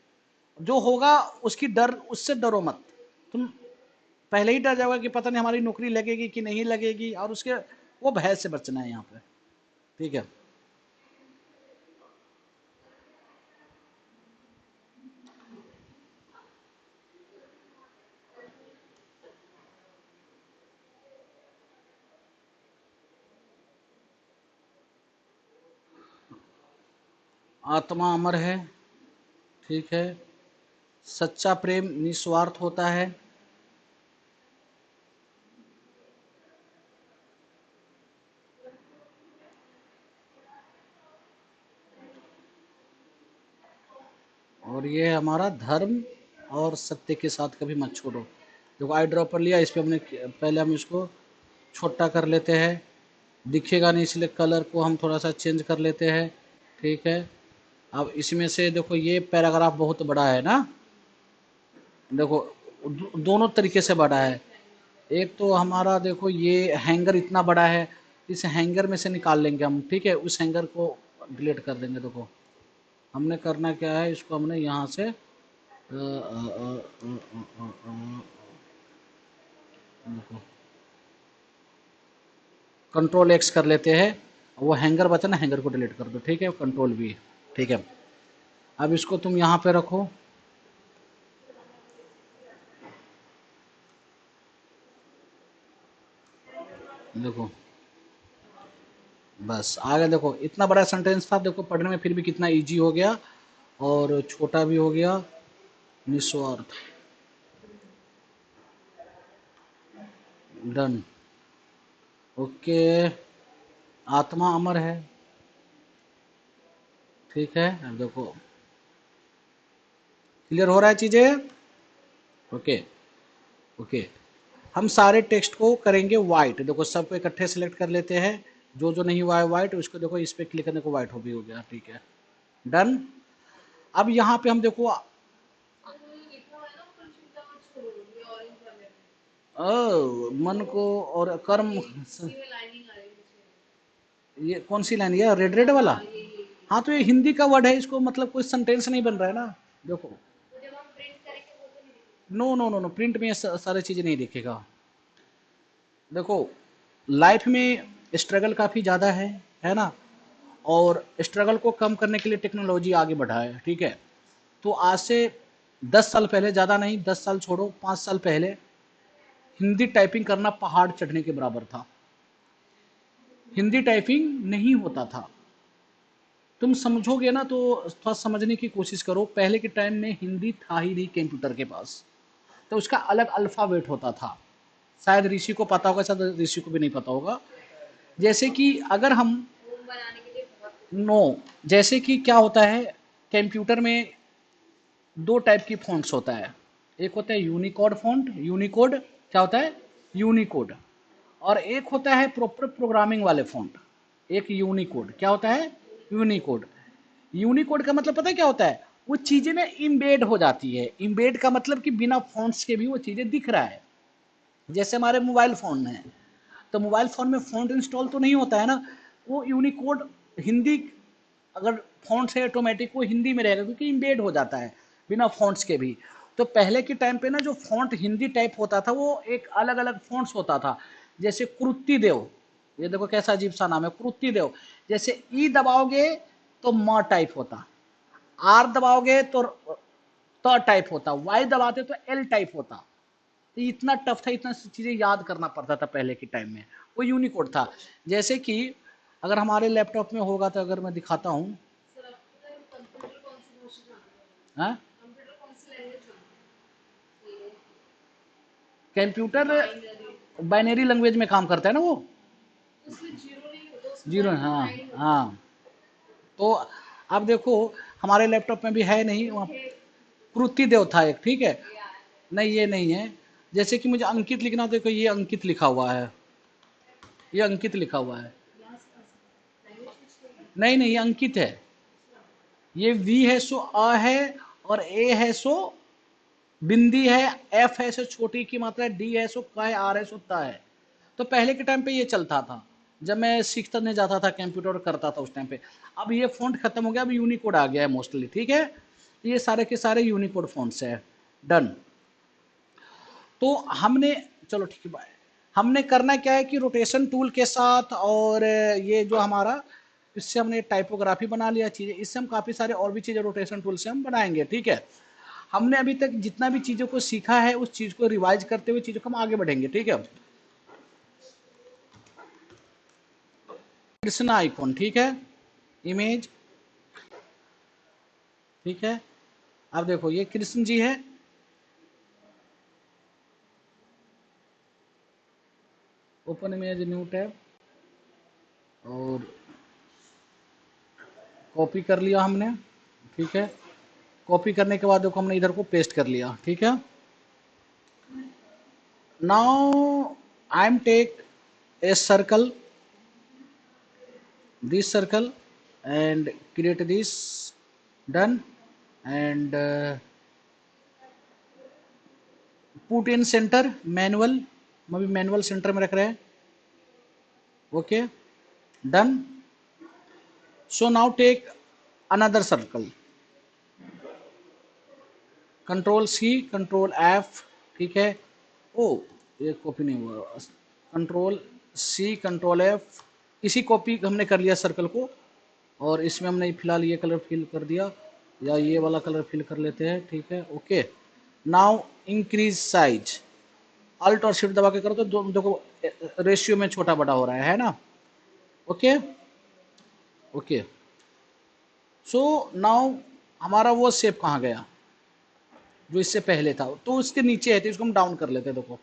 जो होगा उसकी डर, उससे डरो मत। तुम पहले ही डर जाओगे कि पता नहीं हमारी नौकरी लगेगी कि नहीं लगेगी, और उसके वो भय से बचना है यहाँ पे, ठीक है। आत्मा अमर है, ठीक है। सच्चा प्रेम निस्वार्थ होता है, और ये हमारा धर्म और सत्य के साथ कभी मत छोड़ो। देखो आई ड्रॉपर लिया, इस पर हमने पहले हम इसको छोटा कर लेते हैं, दिखेगा नहीं इसलिए कलर को हम थोड़ा सा चेंज कर लेते हैं, ठीक है। अब इसमें से देखो ये पैराग्राफ बहुत बड़ा है ना, देखो दोनों तरीके से बड़ा है। एक तो हमारा देखो ये हैंगर इतना बड़ा है, इस हैंगर में से निकाल लेंगे हम, ठीक है, उस हैंगर को डिलीट कर देंगे। देखो हमने करना क्या है, इसको हमने यहाँ से देखो कंट्रोल एक्स कर लेते हैं, वो हैंगर बचा ना, हैंगर को डिलीट कर दो, ठीक है, कंट्रोल वी, ठीक है। अब इसको तुम यहाँ पे रखो, देखो बस आगे देखो, इतना बड़ा सेंटेंस था, देखो पढ़ने में फिर भी कितना इजी हो गया, और छोटा भी हो गया, निस्वार्थ, डन, ओके। आत्मा अमर है, ठीक है। अब देखो क्लियर हो रहा है चीजें, ओके, ओके। हम सारे टेक्स्ट को करेंगे वाइट, देखो सबको इकट्ठे सेलेक्ट कर लेते हैं, जो जो नहीं हुआ है वाइट, उसको देखो इस पर क्लिक करने को वाइट हो भी हो गया, ठीक है, डन। अब यहाँ पे हम देखो मन को और कर्म। इसी में लाइनिंग आ रही है ये कौन सी लाइन, ये रेड रेड वाला? मुझे। ये हाँ तो ये हिंदी का वर्ड है, इसको मतलब कोई सेंटेंस नहीं बन रहा है ना। देखो, तो जब हम प्रिंट करेंगे वो तो नहीं दिखेगा। No no no no, print में ये सारी चीजें नहीं दिखेगा। देखो, लाइफ में स्ट्रगल काफी ज्यादा है ना, और स्ट्रगल को कम करने के लिए टेक्नोलॉजी आगे बढ़ा है, ठीक है। तो आज से 10 साल पहले, ज़्यादा नहीं, 10 साल छोड़ो, 5 साल पहले हिंदी टाइपिंग करना पहाड़ चढ़ने के बराबर था। हिंदी टाइपिंग नहीं होता था। तुम समझोगे ना तो थोड़ा समझने की कोशिश करो। पहले के टाइम में हिंदी था ही नहीं कंप्यूटर के पास, तो उसका अलग अल्फ़ाबेट होता था। शायद ऋषि को पता होगा, शायद ऋषि को भी नहीं पता होगा। जैसे कि अगर हम, होम बनाने के लिए बहुत कुछ नो, जैसे कि क्या होता है, कंप्यूटर में दो टाइप की फ़ॉन्ट्स होता है। एक होता है यूनिकोड फ़ॉन्ट, यूनिकोड क्या होता है, यूनिकोड। और एक होता है प्रॉपर प्रोग्रामिंग वाले फ़ॉन्ट। एक यूनिकोड क्या होता है, यूनिकोड। यूनिकोड का मतलब पता है क्या होता है, वो चीज़ें ना इम्बेड हो जाती है। इम्बेड का मतलब कि बिना फ़ॉन्ट्स के भी वो चीज़ें दिख रहा है। जैसे हमारे मोबाइल फ़ोन है, तो मोबाइल फ़ोन में फ़ॉन्ट इंस्टॉल तो नहीं होता है ना, वो यूनिकोड हिंदी, अगर फ़ॉन्ट्स है ऑटोमेटिक वो हिंदी में रहेगा क्योंकि इम्बेड हो जाता है बिना फ़ॉन्ट्स के भी। तो पहले के टाइम पे ना जो फ़ॉन्ट हिंदी टाइप होता था वो एक अलग अलग फ़ॉन्ट्स होता था। जैसे क्रुति देव, ये देखो कैसा अजीब सा नाम है, क्रुति देव। जैसे ई दबाओगे तो म टाइप होता, आर दबाओगे तो त टाइप होता, वाई दबाते तो एल टाइप होता। तो इतना टफ था, इतना चीज़ें याद करना पड़ता था पहले के टाइम में। वो यूनिकोड था। जैसे कि अगर हमारे लैपटॉप में होगा तो अगर मैं दिखाता हूँ। सर आपको कंप्यूटर कौन सी भाषा जानते हैं? हाँ, कंप्यूटर कौन सी लैंग्वेज जानते हैं? Computer binary. बाइनरी लैंग्वेज में काम करता है ना वो। उसमें जीरो नहीं होता, उसमें जीरो, 1 to हाँ 9 होता है। हाँ। तो अब देखो, हमारे लैपटॉप में भी है नहीं वहाँ, मुझे प्रुति देव था एक, ठीक है। ये याद है। नहीं ये नहीं है। जैसे कि मुझे अंकित लिखना, देखो ये अंकित लिखा हुआ है, ये अंकित लिखा हुआ है। लैंग्वेज कुछ नहीं नहीं नहीं, ये अंकित है। ये वी है सो अ है, और ए है सो बिंदी है, एफ है सो छोटी की मात्रा है, डी है सो का है, आर है सो ता है। तो पहले के टाइम पे ये चलता था, जब मैं सीखने जाता था कंप्यूटर करता था उस टाइम पे। अब ये फ़ॉन्ट खत्म हो गया, अब यूनिकोड आ गया है मोस्टली, ठीक है। ये सारे के सारे यूनिकोड फ़ॉन्ट्स है। डन। तो हमने, चलो ठीक है बाय। हमने करना क्या है कि रोटेशन टूल के साथ, और ये जो हमारा, इससे हमने टाइपोग्राफी बना लिया चीज़ें, इससे हम काफ़ी सारे और भी चीज़ें रोटेशन टूल से हम बनाएंगे, ठीक है। हमने अभी तक जितना भी चीज़ों को सीखा है उस चीज़ को रिवाइज करते हुए चीज़ों को हम आगे बढ़ेंगे, ठीक है। कृष्णा आइकॉन, ठीक है, इमेज, ठीक है। अब देखो ये कृष्ण जी है, ओपन इमेज न्यू टैब, और कॉपी कर लिया हमने, ठीक है। कॉपी करने के बाद देखो हमने इधर को पेस्ट कर लिया, ठीक है। Now I am take a circle, this circle, and create this, done, and put in center manual, हम अभी मैनुअल सेंटर में रख रहे हैं, okay, done. So now take another circle, control C control F, ठीक है। ओ, ये कॉपी नहीं हुआ, कंट्रोल सी कंट्रोल एफ, इसी कॉपी हमने कर लिया सर्कल को, और इसमें हमने फिलहाल ये कलर फिल कर दिया, या ये वाला कलर फिल कर लेते हैं, ठीक है, okay. Now increase size, alt और शिफ्ट दबा के करो तो देखो रेशियो में छोटा बड़ा हो रहा है ना, ओके ओके। सो नाउ हमारा वो शेप कहाँ गया जो इससे पहले था, तो उसके नीचे है, तो इसको हम डाउन कर लेते हैं, देखो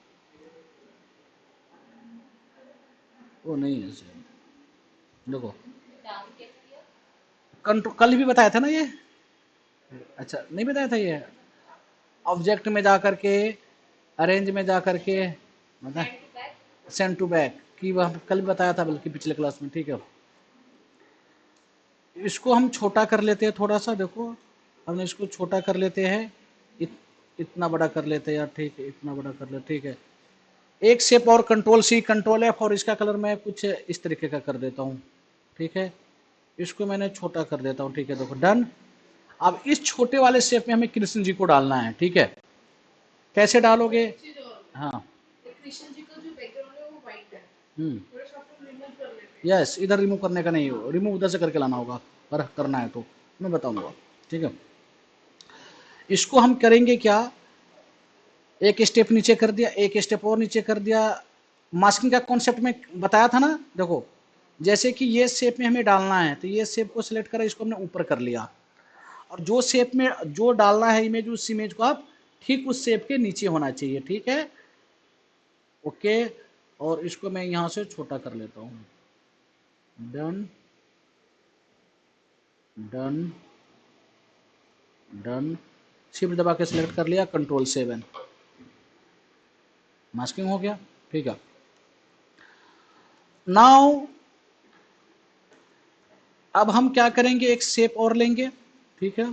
वो नहीं है same। देखो डाउन कैसे किया? कंट्रोल, कल भी बताया था ना ये, अच्छा नहीं बताया था ये, ऑब्जेक्ट में जा करके, अरेंज में जा करके, बता, front to back. Send to back की वह कल भी बताया था बल्कि पिछले क्लास में, ठीक है। इसको हम छोटा कर लेते हैं थोड़ा सा, देखो हमने इसको छोटा कर लेते हैं, इतना बड़ा कर लेते हैं यार, ठीक है, इतना बड़ा कर लेते, ठीक है। एक शेप और कंट्रोल सी कंट्रोल एफ, और इसका कलर मैं कुछ इस तरीके का कर देता हूँ, ठीक है। इसको मैंने छोटा कर देता हूँ, ठीक है, देखो डन। अब इस छोटे वाले शेप में हमें कृष्ण जी को डालना है, ठीक है। कैसे डालोगे? हाँ, कृष्ण जी का जो बैकग्राउंड है वो व्हाइट है, हम्म, थोड़ा सा अपन रिमूव कर लेते यस, इधर रिमूव करने का नहीं हो, रिमूव उधर से करके लाना होगा, पर करना है तो मैं बताऊंगा, ठीक है। इसको हम करेंगे क्या, एक स्टेप नीचे कर दिया, एक स्टेप और नीचे कर दिया। मास्किंग का कॉन्सेप्ट में बताया था ना, देखो जैसे कि ये शेप में हमें डालना है, तो ये शेप को सिलेक्ट करा, इसको हमने ऊपर कर लिया, और जो शेप में जो डालना है इमेज, उस इमेज को आप ठीक उस शेप के नीचे होना चाहिए, ठीक है, ओके। और इसको मैं यहां से छोटा कर लेता हूं, डन डन डन, शिफ्ट दबा के सिलेक्ट कर लिया, कंट्रोल 7, मास्किंग हो गया, ठीक है। नाउ अब हम क्या करेंगे, एक शेप और लेंगे, ठीक है।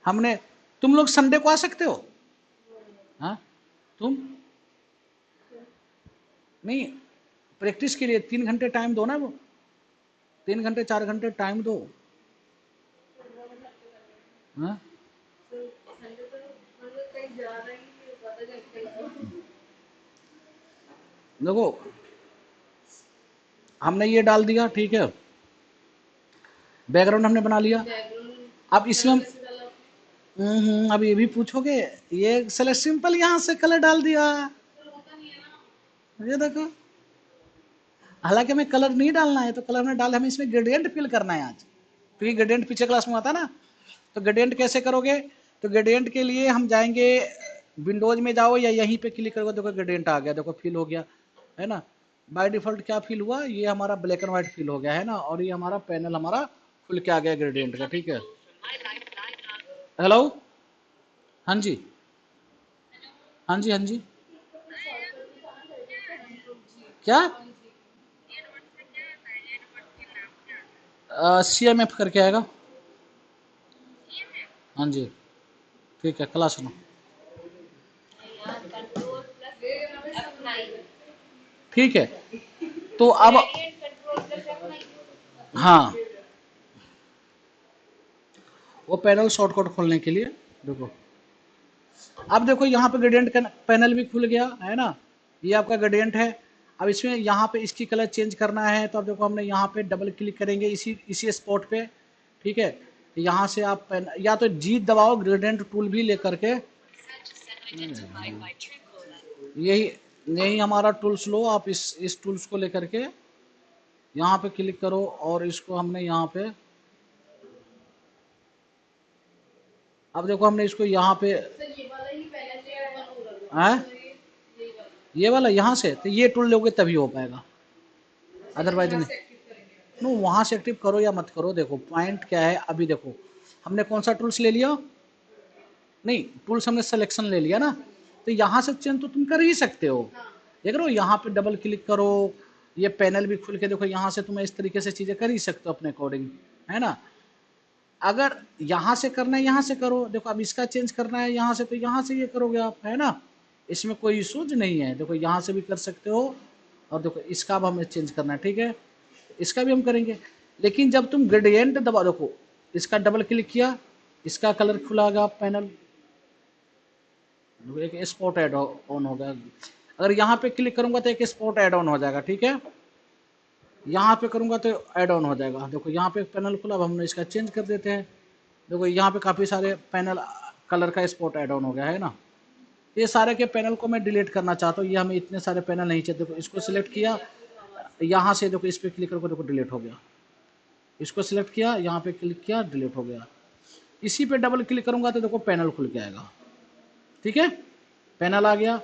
हमने, तुम लोग संडे को आ सकते हो? हाँ, तुम नहीं, प्रैक्टिस के लिए 3 घंटे टाइम दो ना, वो 3 घंटे 4 घंटे टाइम दो। हाँ, संडे को मतलब कहीं जा रहा ही नहीं पता चल कहीं। देखो हमने ये डाल दिया, ठीक है, बैकग्राउंड हमने बना लिया। बैकग्राउंड अब इसमें हम, कैसे डाला? अब ये भी पूछोगे, ये चलो सिंपल, यहाँ से कलर डाल दिया, तो होता नहीं है ना। ये देखो, हालांकि हमें कलर नहीं डालना है, तो कलर हमने डाला, हमें इसमें ग्रेडियंट फिल करना है आज, क्योंकि ग्रेडियंट पीछे क्लास में आता ना। तो ग्रेडियंट कैसे करोगे, तो ग्रेडियंट के लिए हम जाएंगे, विंडोज में जाओ या यहीं पे क्लिक करोगे, देखो ग्रेडियंट आ गया, देखो फिल हो गया, है ना। बाय डिफॉल्ट क्या फिल हुआ, ये हमारा ब्लैक एंड व्हाइट फिल हो गया, है ना, और ये हमारा पैनल हमारा खुल के आ गया ग्रेडियंट का, ठीक है। हेलो, हाँ जी, हाँ जी, हाँ जी, क्या, CMF करके आएगा, हाँ जी, ठीक है, क्लास सुनो, यहाँ कंट्रोल प्लस F9, ठीक है। तो अब, ग्रेडियंट कंट्रोल प्लस F9। हाँ, वो पैनल शॉर्टकट खोलने के लिए, देखो अब देखो यहाँ पे ग्रेडियंट का पैनल भी खुल गया, है ना, ये आपका ग्रेडियंट है। अब इसमें यहाँ पे इसकी कलर चेंज करना है, तो अब देखो हमने यहाँ पे डबल क्लिक करेंगे इसी इसी स्पॉट पे, ठीक है। यहाँ से आप या तो जी दबाओ, ग्रेडियंट टूल भी लेकर के, यही यही हमारा टूल्स लो, आप इस टूल्स को लेकर के यहाँ पे क्लिक करो, और इसको हमने यहाँ पे, अब देखो हमने इसको यहाँ पे, सर ये वाला ही पहले से ओपन हो रहा है, है, ये वाला ये वाला यहाँ से, तो ये टूल लोगे तभी हो पाएगा, अदरवाइज यहाँ नहीं। से एक्टिव करेंगे। नो, वहां से एक्टिव करो या मत करो, देखो पॉइंट क्या है, अभी देखो हमने कौन सा टूल्स ले लिया, नहीं टूल्स हमने सिलेक्शन ले लिया ना, तो यहाँ से चेंज तो तुम कर ही सकते हो, देख रहे हो, यहाँ पे डबल क्लिक करो, ये पैनल भी खुल के देखो, यहाँ से तुम इस तरीके से चीजें कर ही सकते हो अपने अकॉर्डिंग, है ना। अगर यहाँ से करना है यहाँ से करो, देखो अब इसका चेंज करना है यहाँ से, तो यहाँ से ये करोगे आप, है ना, इसमें कोई इशूज नहीं है, देखो यहाँ से भी कर सकते हो, और देखो इसका अब हमें चेंज करना है, ठीक है, इसका भी हम करेंगे। लेकिन जब तुम ग्रेडियंट दबा, देखो इसका डबल क्लिक किया, इसका कलर खुलागा पैनल, एक स्पॉट ऐड ऑन होगा, अगर यहाँ पे क्लिक करूंगा तो एक स्पॉट ऐड ऑन हो जाएगा, ठीक है, यहाँ पे करूंगा तो ऐड ऑन हो जाएगा, देखो यहाँ पे पैनल खुला, अब हमने इसका चेंज कर देते हैं, देखो यहाँ पे काफ़ी सारे पैनल कलर का स्पॉट ऐड ऑन हो गया, है ना। ये सारे के पैनल को मैं डिलीट करना चाहता हूँ, ये हमें इतने सारे पैनल नहीं चाहिए, देखो इसको सिलेक्ट किया, यहाँ से देखो इस पर क्लिक करो, देखो डिलीट हो गया, इसको सिलेक्ट किया, यहाँ पे क्लिक किया, डिलीट हो गया, इसी पे डबल क्लिक करूंगा तो देखो पैनल खुल के आएगा, ठीक है, पैनल आ गया।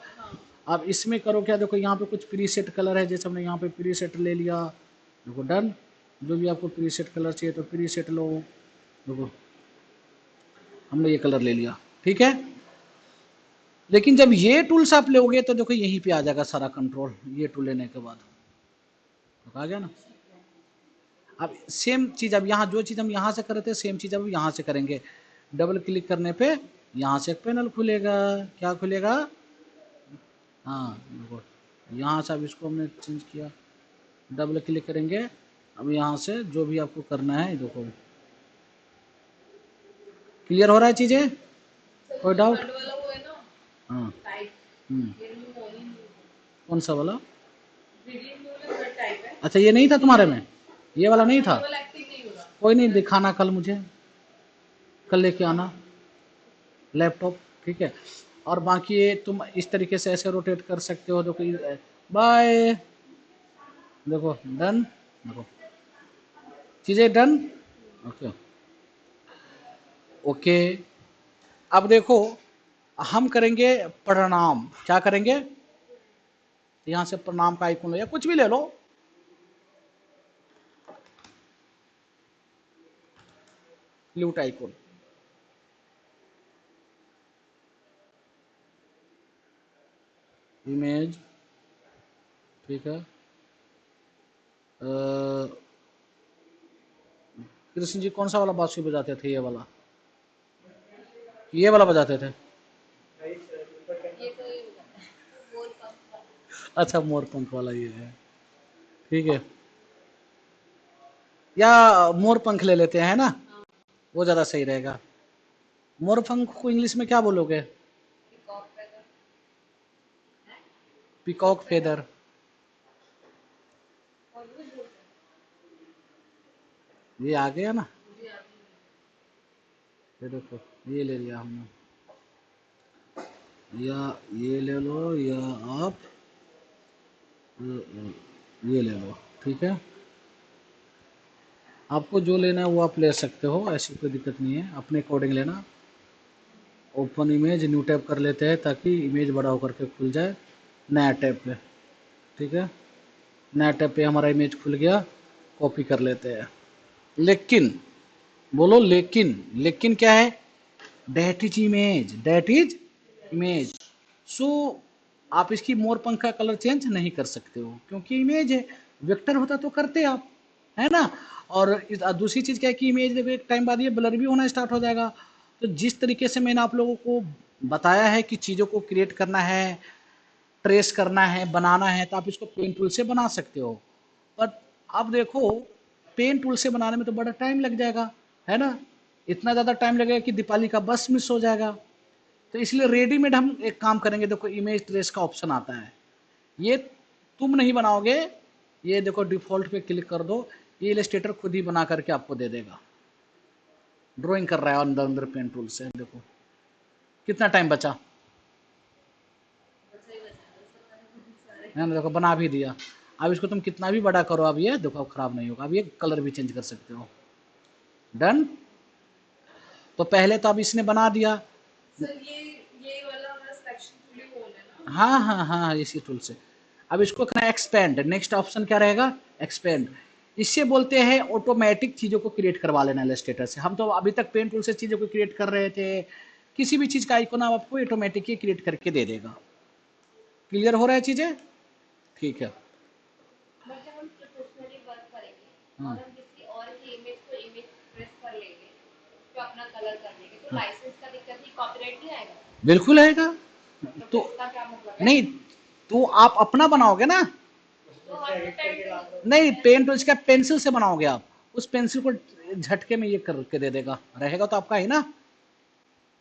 अब इसमें करो क्या, देखो यहाँ पे कुछ प्रीसेट कलर है, जैसे हमने यहाँ पे प्रीसेट ले लिया, देखो डन, जो भी आपको प्रीसेट कलर चाहिए तो प्रीसेट लो, देखो हमने ये कलर ले लिया, ठीक है। लेकिन जब ये टूल्स आप लोगे तो देखो यहीं पे आ जाएगा सारा कंट्रोल, ये टूल लेने के बाद तो आ गया ना। अब सेम चीज, अब यहाँ जो चीज हम यहाँ से कर रहे थे, सेम चीज अब यहाँ से करेंगे, डबल क्लिक करने पे यहाँ से एक पैनल खुलेगा, क्या खुलेगा, हाँ देखो यहाँ से अब इसको हमने चेंज किया, डबल क्लिक करेंगे, अब यहाँ से जो भी आपको करना है देखो, क्लियर हो रहा है चीज़ें, कोई डाउट? फ्रंट वाला वो है ना हाँ। टाइप, हम्म, ये रूम ऑन ही नहीं है। कौन सा वाला? रीडिंग रूम में टाइप है, अच्छा ये नहीं था तुम्हारे में, ये वाला नहीं था? ये वाला एक्टिव नहीं हो रहा। कोई नहीं, दिखाना कल मुझे, कल लेके आना लैपटॉप, ठीक है। और बाकी ये तुम इस तरीके से ऐसे रोटेट कर सकते हो, देखो बाय, देखो डन, देखो चीज़ें डन, ओके ओके। अब देखो हम करेंगे प्रणाम, क्या करेंगे, यहाँ से प्रणाम का आइकन लो या कुछ भी ले लो, ल्यूट आइकन, इमेज, ठीक है। कृष्ण जी कौन सा वाला बांसुरी बजाते थे, ये वाला, ये वाला बजाते थे? ये तो ये होगा मोर पंख। अच्छा मोर पंख वाला ये है, ठीक है। या मोर पंख ले लेते हैं ना, वो ज़्यादा सही रहेगा। मोर पंख को इंग्लिश में क्या बोलोगे? पीकॉक पैटर्न, पिकॉक फेदर, और भी बोलते हैं ये आ गया ना, मुझे याद नहीं ये देखो ये ले लिया हमने, या ये ले लो, या आप ये ले लो, ठीक है। आपको जो लेना है वो आप ले सकते हो, ऐसी कोई दिक्कत नहीं है, अपने अकॉर्डिंग लेना। ओपन इमेज, न्यू टैब कर लेते हैं ताकि इमेज बड़ा होकर के खुल जाए, नया टैब पे, ठीक है। नया टैब पे हमारा इमेज खुल गया, कॉपी कर लेते हैं। लेकिन बोलो लेकिन, लेकिन क्या है, that is image, that is image, so आप इसकी मोर पंख का कलर चेंज नहीं कर सकते हो क्योंकि इमेज है, वेक्टर होता तो करते आप, है ना। और दूसरी चीज़ क्या है कि इमेज देखो एक टाइम बाद ये ब्लर भी होना स्टार्ट हो जाएगा। तो जिस तरीके से मैंने आप लोगों को बताया है कि चीज़ों को क्रिएट करना है, ट्रेस करना है, बनाना है, तो आप इसको पेन टूल से बना सकते हो। बट अब देखो पेन टूल से बनाने में तो बड़ा टाइम लग जाएगा, है ना, इतना ज़्यादा टाइम लगेगा कि दीपावली का बस मिस हो जाएगा। तो इसलिए रेडीमेड हम एक काम करेंगे, देखो इमेज ट्रेस का ऑप्शन आता है, ये तुम नहीं बनाओगे, ये देखो डिफ़ॉल्ट पे क्लिक कर दो, ये इलस्ट्रेटर खुद ही बना करके आपको दे देगा, ड्राइंग कर रहा है अंदर अंदर पेन टूल से। देखो कितना टाइम बचा, बचा ही बचा है, उसका मैंने बहुत सारे। है ना, देखो बना भी दिया। अब इसको तुम कितना भी बड़ा करो, अब ये देखो अब खराब नहीं होगा, अब ये कलर भी चेंज कर सकते हो, डन। तो पहले तो अब इसने बना दिया, सर ये वाला हमारा सिलेक्शन टूल ही होल है ना। हाँ हाँ हाँ इसी टूल से। अब इसको करना एक्सपेंड, नेक्स्ट ऑप्शन क्या रहेगा, एक्सपेंड। इससे बोलते हैं ऑटोमेटिक चीज़ों को क्रिएट करवा लेना इलस्ट्रेटर से। हम तो अभी तक पेन टूल से चीज़ों को क्रिएट कर रहे थे, किसी भी चीज़ का आइकन आपको ऑटोमेटिक ही क्रिएट करके दे देगा। क्लियर हो रहा है चीज़ें, ठीक है। बट जब हम प्रोफेशनली वर्क करेंगे हाँ और हम किसी और की इमेज को इमेज प्रेस कर लेंगे तो अपना कलर कर लेंगे तो लाइसेंस का दिक्कत नहीं, कॉपीराइट नहीं आएगा। बिल्कुल आएगा। तो फिर तो इसका क्या मतलब है। नहीं, तो आप अपना बनाओगे ना, तो हम तो पेन नहीं पेन टूल्स का पेंसिल से बनाओगे आप, उस पेंसिल को झटके में ये करके दे देगा, रहेगा तो आपका ही ना।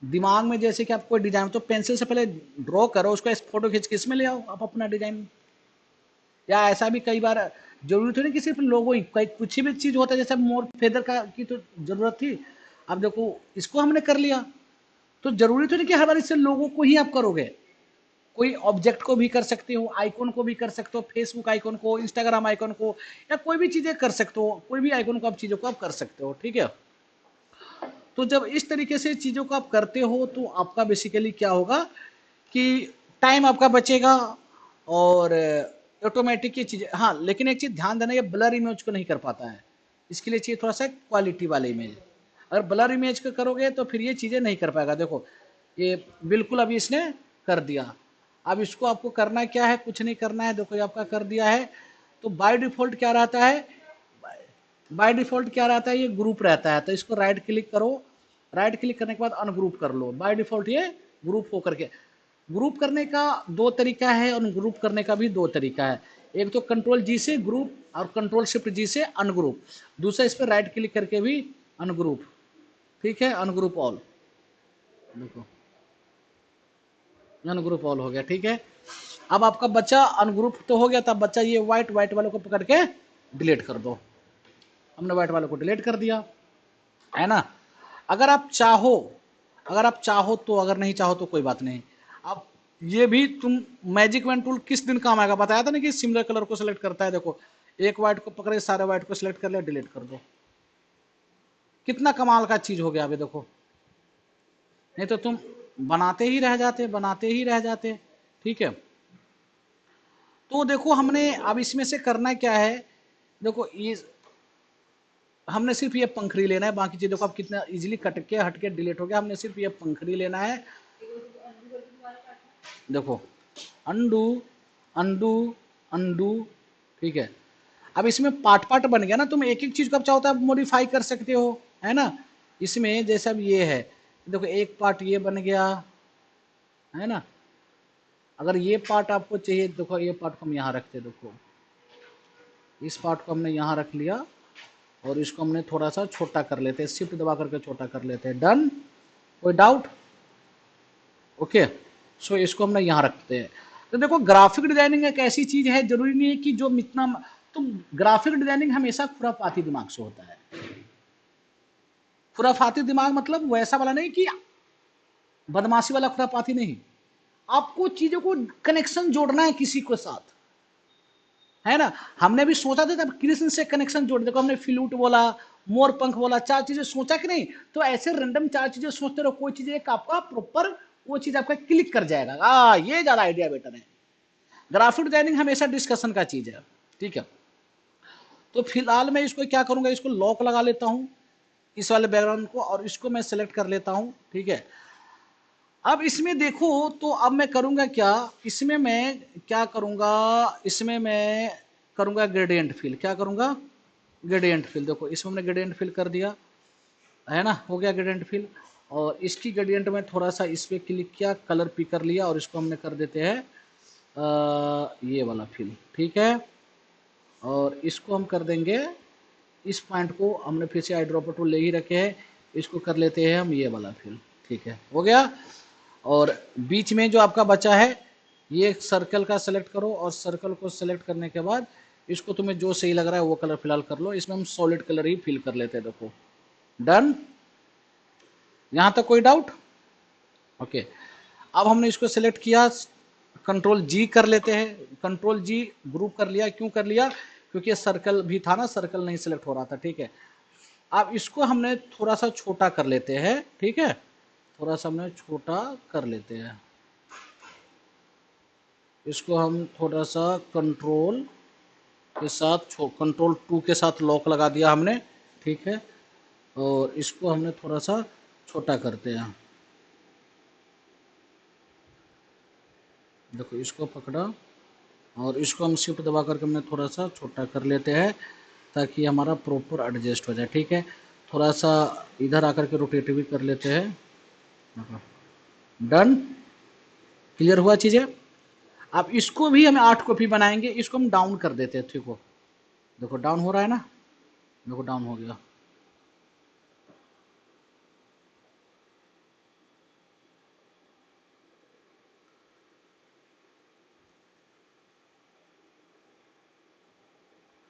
दिमाग में जैसे कि आप कोई डिजाइन, तो पेंसिल से पहले ड्रॉ करो उसको, फोटो खींच के इसमें ले आओ आप अपना डिजाइन। या ऐसा भी कई बार जरूरी तो नहीं कि सिर्फ लोगो ही, कई कुछ भी चीज होता है, जैसे मोर फेदर का की तो जरूरत थी, अब देखो इसको हमने कर लिया, तो जरूरी तो नहीं कि हर बार इससे लोगों को ही आप करोगे, कोई ऑब्जेक्ट को भी कर सकते हो, आइकन को भी कर सकते हो, फेसबुक आइकन को, इंस्टाग्राम आइकन को, या कोई भी चीजें कर सकते हो, कोई भी आइकन को आप चीजों को आप कर सकते हो, ठीक है। तो जब इस तरीके से चीज़ों को आप करते हो तो आपका बेसिकली क्या होगा कि टाइम आपका बचेगा, और ऑटोमेटिक ये चीज़ें, हाँ लेकिन एक चीज़ ध्यान देना, ये ब्लर इमेज को नहीं कर पाता है, इसके लिए चाहिए थोड़ा सा क्वालिटी वाले इमेज। अगर ब्लर इमेज को करोगे तो फिर ये चीज़ें नहीं कर पाएगा। देखो ये बिल्कुल अभी इसने कर दिया। अब इसको आपको करना क्या है, कुछ नहीं करना है, देखो ये आपका कर दिया है। तो बाय डिफ़ॉल्ट क्या रहता है, बाय डिफ़ॉल्ट क्या रहता है, ये ग्रुप रहता है, तो इसको राइट क्लिक करो, राइट क्लिक करने के बाद अनग्रुप कर लो। बाय डिफॉल्ट ये ग्रुप होकर के, ग्रुप करने का दो तरीका है और ग्रुप करने का भी दो तरीका है। एक तो कंट्रोल जी से ग्रुप और कंट्रोल शिफ्ट जी से अनग्रुप, दूसरा इस पर राइट क्लिक करके भी अनग्रुप, ठीक है, अनग्रुप ऑल, देखो अनग्रुप ऑल हो गया, ठीक है। अब आपका बच्चा अनग्रुप तो हो गया, तब बच्चा ये व्हाइट वाले को पकड़ के डिलीट कर दो। हमने व्हाइट वाले को डिलीट कर दिया, है ना। अगर आप चाहो, तो, अगर नहीं चाहो तो कोई बात नहीं। अब ये भी तुम मैजिक वैन टूल किस दिन काम आएगा, बताया था ना कि सिमिलर कलर को सिलेक्ट करता है। देखो एक व्हाइट को पकड़े, सारे व्हाइट को सिलेक्ट कर लिया, डिलीट कर दो। कितना कमाल का चीज हो गया अभी देखो, नहीं तो तुम बनाते ही रह जाते, ठीक है। तो देखो हमने अब इसमें से करना क्या है, देखो ये हमने सिर्फ ये पंखड़ी लेना है, बाकी चीज देखो अब कितना इजीली कट के हट के डिलीट हो गया। हमने सिर्फ ये पंखड़ी लेना है, देखो अंडू अंडू अंडू, ठीक है। अब इसमें पार्ट पार्ट बन गया ना, तुम एक एक चीज को अब चाहो तो मॉडिफाई कर सकते हो, है ना। इसमें जैसे अब ये है, देखो एक पार्ट ये बन गया, है ना। अगर ये पार्ट आपको चाहिए, देखो ये पार्ट को हम यहाँ रखते, देखो इस पार्ट को हमने यहाँ रख लिया और इसको हमने थोड़ा सा छोटा कर लेते हैं, शिफ्ट दबा करके छोटा कर लेते हैं। डन, कोई डाउट? ओके, सो इसको हमने यहाँ रखते हैं। तो देखो ग्राफिक डिजाइनिंग एक ऐसी चीज है, जरूरी नहीं है कि जो इतना, तो ग्राफिक डिजाइनिंग हमेशा खुरापाती दिमाग से होता है। खुरापाती दिमाग मतलब वैसा वाला नहीं कि बदमाशी वाला खुरापाती नहीं, आपको चीजों को कनेक्शन जोड़ना है किसी के साथ, है ना। हमने भी सोचा था जब कृष्ण से कनेक्शन जोड़, देखो हमने फ्लूट बोला, मोर पंख बोला, चार चीजें सोचा कि नहीं। तो ऐसे रैंडम चार चीजें सोचते रहो, कोई चीज एक आपका प्रॉपर वो चीज आपका क्लिक कर जाएगा। ये ज्यादा आइडिया बेटर है। ग्राफिक डिजाइनिंग हमेशा डिस्कशन का चीज है, ठीक है। तो फिलहाल मैं इसको क्या करूंगा, इसको लॉक लगा लेता हूं इस वाले बैकग्राउंड को, और इसको मैं सेलेक्ट कर लेता हूं, ठीक है। अब इसमें देखो, तो अब मैं करूंगा क्या, इसमें मैं क्या करूंगा, इसमें मैं करूंगा ग्रेडियंट फिल। क्या करूंगा, ग्रेडियंट फिल। देखो इसमें हमने ग्रेडियंट फिल कर दिया, है ना, हो गया ग्रेडियंट फिल। और इसकी ग्रेडियंट में थोड़ा सा इस पर क्लिक किया, कलर पिक कर लिया, और इसको हमने कर देते हैं ये वाला फिल, ठीक है। और इसको हम कर देंगे, इस पॉइंट को हमने फिर से आई ड्रॉपर टूल ले ही रखे हैं, इसको कर लेते हैं हम ये वाला फिल, ठीक है, हो गया। और बीच में जो आपका बचा है, ये सर्कल का सेलेक्ट करो, और सर्कल को सेलेक्ट करने के बाद इसको तुम्हें जो सही लग रहा है वो कलर फिलहाल कर लो। इसमें हम सॉलिड कलर ही फिल कर लेते हैं, देखो डन। यहां तक कोई डाउट? ओके, अब हमने इसको सेलेक्ट किया, कंट्रोल जी कर लेते हैं, कंट्रोल जी ग्रुप कर लिया। क्यों कर लिया, क्योंकि सर्कल भी था ना, सर्कल नहीं सिलेक्ट हो रहा था, ठीक है। अब इसको हमने थोड़ा सा छोटा कर लेते हैं, ठीक है, थोड़ा सा हमने छोटा कर लेते हैं। इसको हम थोड़ा सा कंट्रोल के साथ, कंट्रोल 2 के साथ लॉक लगा दिया हमने, ठीक है। और इसको हमने थोड़ा सा छोटा करते हैं, देखो इसको पकड़ा और इसको हम शिफ्ट दबा करके हमने थोड़ा सा छोटा कर लेते हैं, ताकि हमारा प्रॉपर एडजस्ट हो जाए, ठीक है। थोड़ा सा इधर आकर के रोटेट भी कर लेते हैं, डन, क्लियर हुआ चीज़ें। अब इसको भी हम 8 कॉपी बनाएंगे, इसको हम डाउन कर देते हैं, ठीक हो, देखो डाउन हो रहा है ना, देखो डाउन हो गया।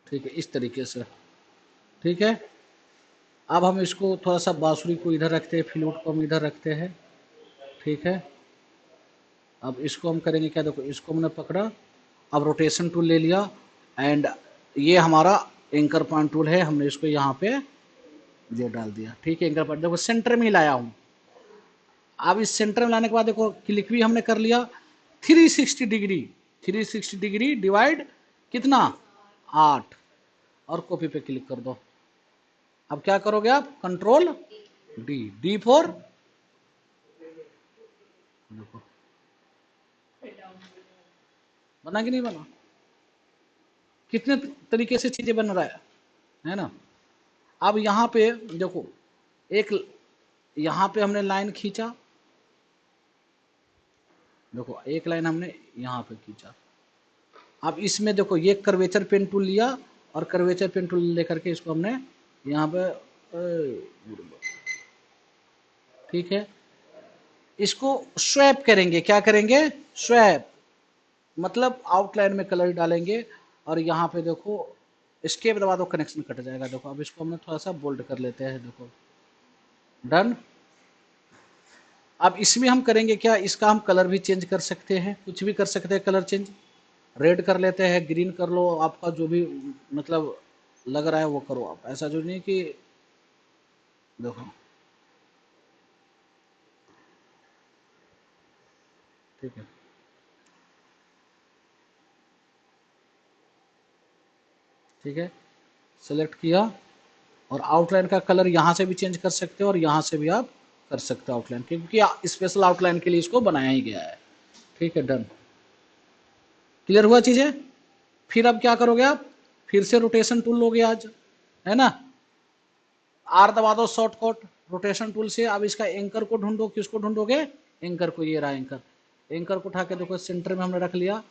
ठीक है, इस तरीके से, ठीक है। अब हम इसको थोड़ा सा बांसुरी को इधर रखते हैं, फ्लूट को हम इधर रखते हैं, ठीक है। अब इसको हम करेंगे क्या, देखो इसको हमने पकड़ा, अब रोटेशन टूल ले लिया, एंड ये हमारा एंकर पॉइंट टूल है, हमने इसको यहाँ पे ये डाल दिया, ठीक है। एंकर पॉइंट देखो सेंटर में ही लाया हूँ। अब इस सेंटर में लाने के बाद देखो क्लिक भी हमने कर लिया, 360 डिग्री, 360 डिग्री डिवाइड कितना, 8, और कॉपी पे क्लिक कर दो। अब क्या करोगे आप, कंट्रोल डी, डी फॉर, देखो बना कि नहीं बना, कितने तरीके से चीजें बन रहा है ना। अब यहाँ पे देखो एक यहाँ पे हमने लाइन खींचा, देखो एक लाइन हमने यहाँ पे खींचा। अब इसमें देखो ये कर्वेचर पेन टूल लिया और कर्वेचर पेन टूल लेकर के इसको हमने यहाँ पे ठीक है, इसको स्वैप करेंगे। क्या करेंगे? स्वैप, मतलब आउटलाइन में कलर डालेंगे और यहाँ पे देखो एस्केप दबा दो, कनेक्शन कट जाएगा। देखो अब इसको हमने थोड़ा सा बोल्ड कर लेते हैं, देखो डन। अब इसमें हम करेंगे क्या, इसका हम कलर भी चेंज कर सकते हैं, कुछ भी कर सकते हैं कलर चेंज। रेड कर लेते हैं, ग्रीन कर लो, आपका जो भी मतलब लग रहा है वो करो आप, ऐसा जो नहीं कि देखो ठीक है। ठीक है, सेलेक्ट किया और आउटलाइन का कलर यहाँ से भी चेंज कर सकते हो और यहाँ से भी आप कर सकते हो आउटलाइन, क्योंकि स्पेशल आउटलाइन के लिए इसको बनाया ही गया है। ठीक है, डन। क्लियर हुआ चीज़ें? फिर अब क्या करोगे आप, फिर से रोटेशन टूल लोगे आज, है ना। आर दबा दो शॉर्टकट रोटेशन टूल से। अब इसका एंकर को ढूंढो, किसको ढूंढोगे? एंकर को, ये रहा एंकर। एंकर को उठा के देखो सेंटर में हमने रख लिया।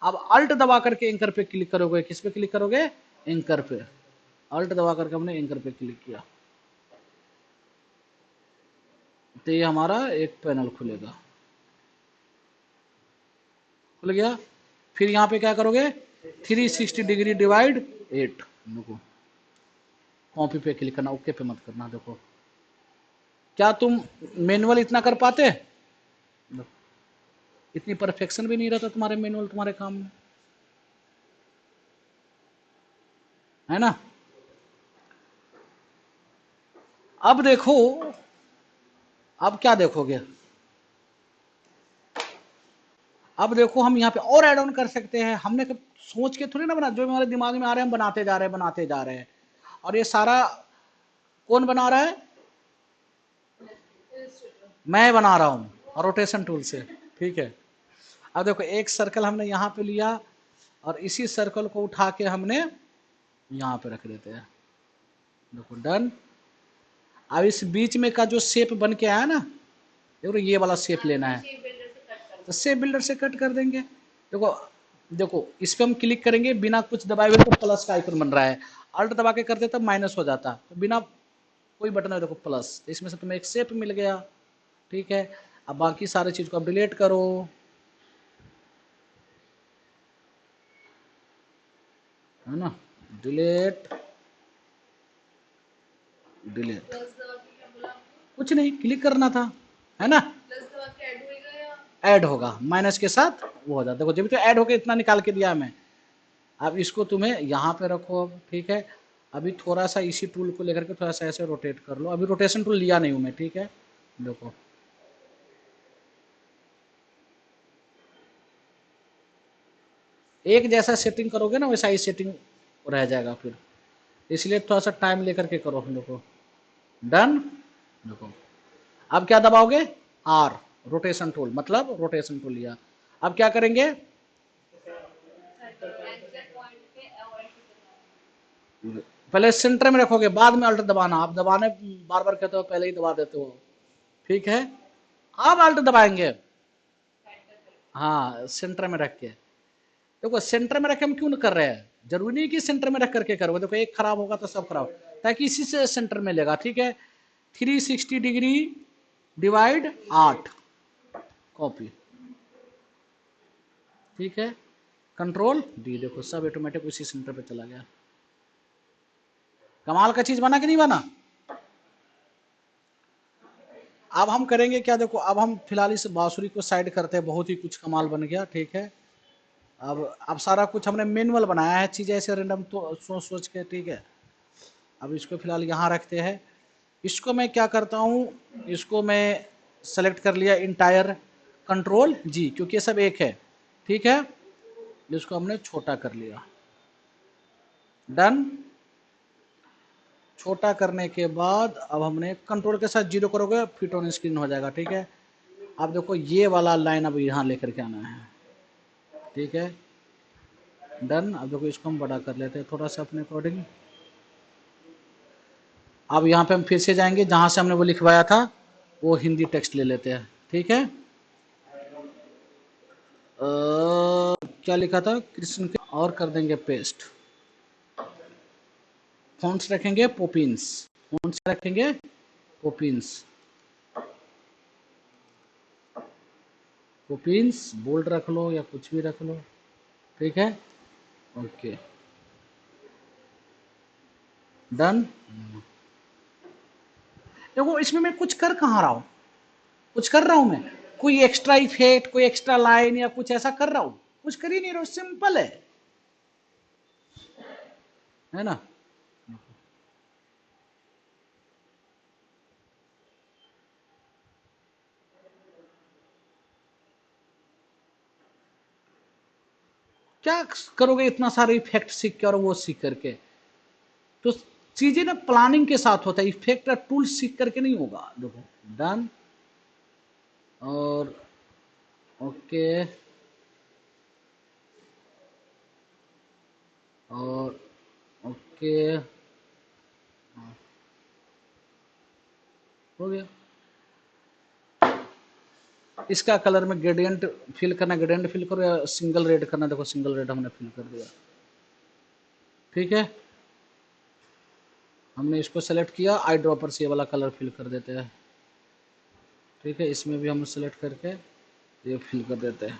अब अल्ट दबा करके एंकर पे क्लिक करोगे। किस पे क्लिक करोगे? एंकर पे। अल्ट दबा करके हमने एंकर पे क्लिक किया तो ये हमारा एक पैनल खुलेगा, खुल गया। फिर यहाँ पे क्या करोगे, 360 डिग्री डिवाइड 8, देखो कॉपी पे क्लिक करना, ओके पे मत करना। देखो क्या तुम मैनुअल इतना कर पाते? इतनी परफेक्शन भी नहीं रहता तुम्हारे मैनुअल तुम्हारे काम में, है ना। अब देखो, अब क्या देखोगे, अब देखो हम यहाँ पे और ऐड ऑन कर सकते हैं। हमने सोच के थोड़ी ना बना, जो हमारे दिमाग में आ रहे हैं हम बनाते जा रहे हैं, बनाते जा रहे हैं। और ये सारा कौन बना रहा है? मैं बना रहा हूँ रोटेशन टूल से। ठीक है, अब देखो एक सर्कल हमने यहाँ पे लिया और इसी सर्कल को उठा के हमने यहाँ पे रख देते हैं, देखो डन। अब इस बीच में का जो शेप बन के आया ना, देखो ये वाला शेप लेना है तो शेप बिल्डर से कट कर देंगे। देखो देखो इस पे हम क्लिक करेंगे, बिना कुछ दबाए हुए तो प्लस का आइकन बन रहा है। अल्ट दबा के करते तब माइनस हो जाता, तो बिना कोई बटन है देखो प्लस, इसमें से तुम्हें एक शेप मिल गया। ठीक है, अब बाकी सारे चीज को आप डिलीट करो, है ना, डिलीट डिलीट, कुछ नहीं, क्लिक करना था, है ना। ऐड होगा माइनस के साथ वो हो जाता, देखो जब तो ऐड होके इतना निकाल के दिया मैं। अब इसको तुम्हें यहाँ पे रखो अब, ठीक है। अभी थोड़ा सा इसी टूल को लेकर के थोड़ा सा ऐसे रोटेट कर लो, अभी रोटेशन टूल लिया नहीं हूँ मैं, ठीक है। देखो एक जैसा सेटिंग करोगे ना वैसा ही सेटिंग रह जाएगा फिर, इसलिए थोड़ा सा टाइम लेकर के करो हम लोग को। डन। देखो अब क्या दबाओगे, आर रोटेशन टूल, मतलब रोटेशन टूल लिया। अब क्या करेंगे, पहले सेंटर में रखोगे, बाद में अल्ट दबाना। आप दबाने बार बार कहते हो, पहले ही दबा देते हो, ठीक है। अब अल्ट दबाएंगे, हाँ सेंटर में रख के। देखो सेंटर में रख के हम क्यों कर रहे हैं, जरूरी नहीं कि सेंटर में रख करके करो, देखो एक खराब होगा तो सब खराब, ताकि इसी से सेंटर में लेगा। ठीक है, 360 डिग्री डिवाइड 8, कॉपी। ठीक है, कंट्रोल डी, देखो सब ऑटोमेटिक उसी सेंटर पे चला गया। कमाल का चीज बना कि नहीं बना? अब हम करेंगे क्या, देखो अब हम फिलहाल इस बांसुरी को साइड करते हैं, बहुत ही कुछ कमाल बन गया। ठीक है, अब सारा कुछ हमने मैनुअल बनाया है, चीज़ें ऐसे रेंडम तो सोच सोच के, ठीक है। अब इसको फिलहाल यहाँ रखते हैं। इसको मैं क्या करता हूँ, इसको मैं सेलेक्ट कर लिया इंटायर, कंट्रोल जी, क्योंकि ये सब एक है। ठीक है, इसको हमने छोटा कर लिया, डन। छोटा करने के बाद अब हमने कंट्रोल के साथ 0 करोगे, फिट ऑन स्क्रीन हो जाएगा। ठीक है, अब देखो ये वाला लाइन अब यहाँ लेकर के आना है। ठीक है, डन। अब देखो इसको हम बड़ा कर लेते हैं थोड़ा सा अपने अकॉर्डिंग। अब यहाँ पे हम फिर से जाएंगे जहाँ से हमने वो लिखवाया था, वो हिंदी टेक्स्ट ले लेते हैं, ठीक है। क्या लिखा था कृष्ण के, और कर देंगे पेस्ट। फॉन्ट्स रखेंगे पोपिन्स, फॉन्ट्स रखेंगे पोपिन्स, पोपिन्स बोल्ड रख लो या कुछ भी रख लो, ठीक है। Okay done. देखो इसमें मैं कुछ कर कहाँ रहा हूँ, कुछ कर रहा हूँ मैं, कोई एक्स्ट्रा इफेक्ट, कोई एक्स्ट्रा लाइन या कुछ ऐसा कर रहा हूँ, कुछ कर ही नहीं रहा हूँ, सिंपल है ना। क्या करोगे इतना सारे इफेक्ट सीख के और वो सीख करके, तो चीजें ना प्लानिंग के साथ होता है, इफेक्ट टूल सीख करके नहीं होगा। देखो डन और ओके और ओके हो गया। इसका कलर में ग्रेडियंट फिल करना, ग्रेडियंट फिल करो, या सिंगल रेड करना, देखो सिंगल रेड हमने फिल कर दिया, ठीक है। हमने इसको सेलेक्ट किया, आई ड्रॉपर से ये वाला कलर फिल कर देते हैं, ठीक है। इसमें भी हम सेलेक्ट करके ये फिल कर देते हैं।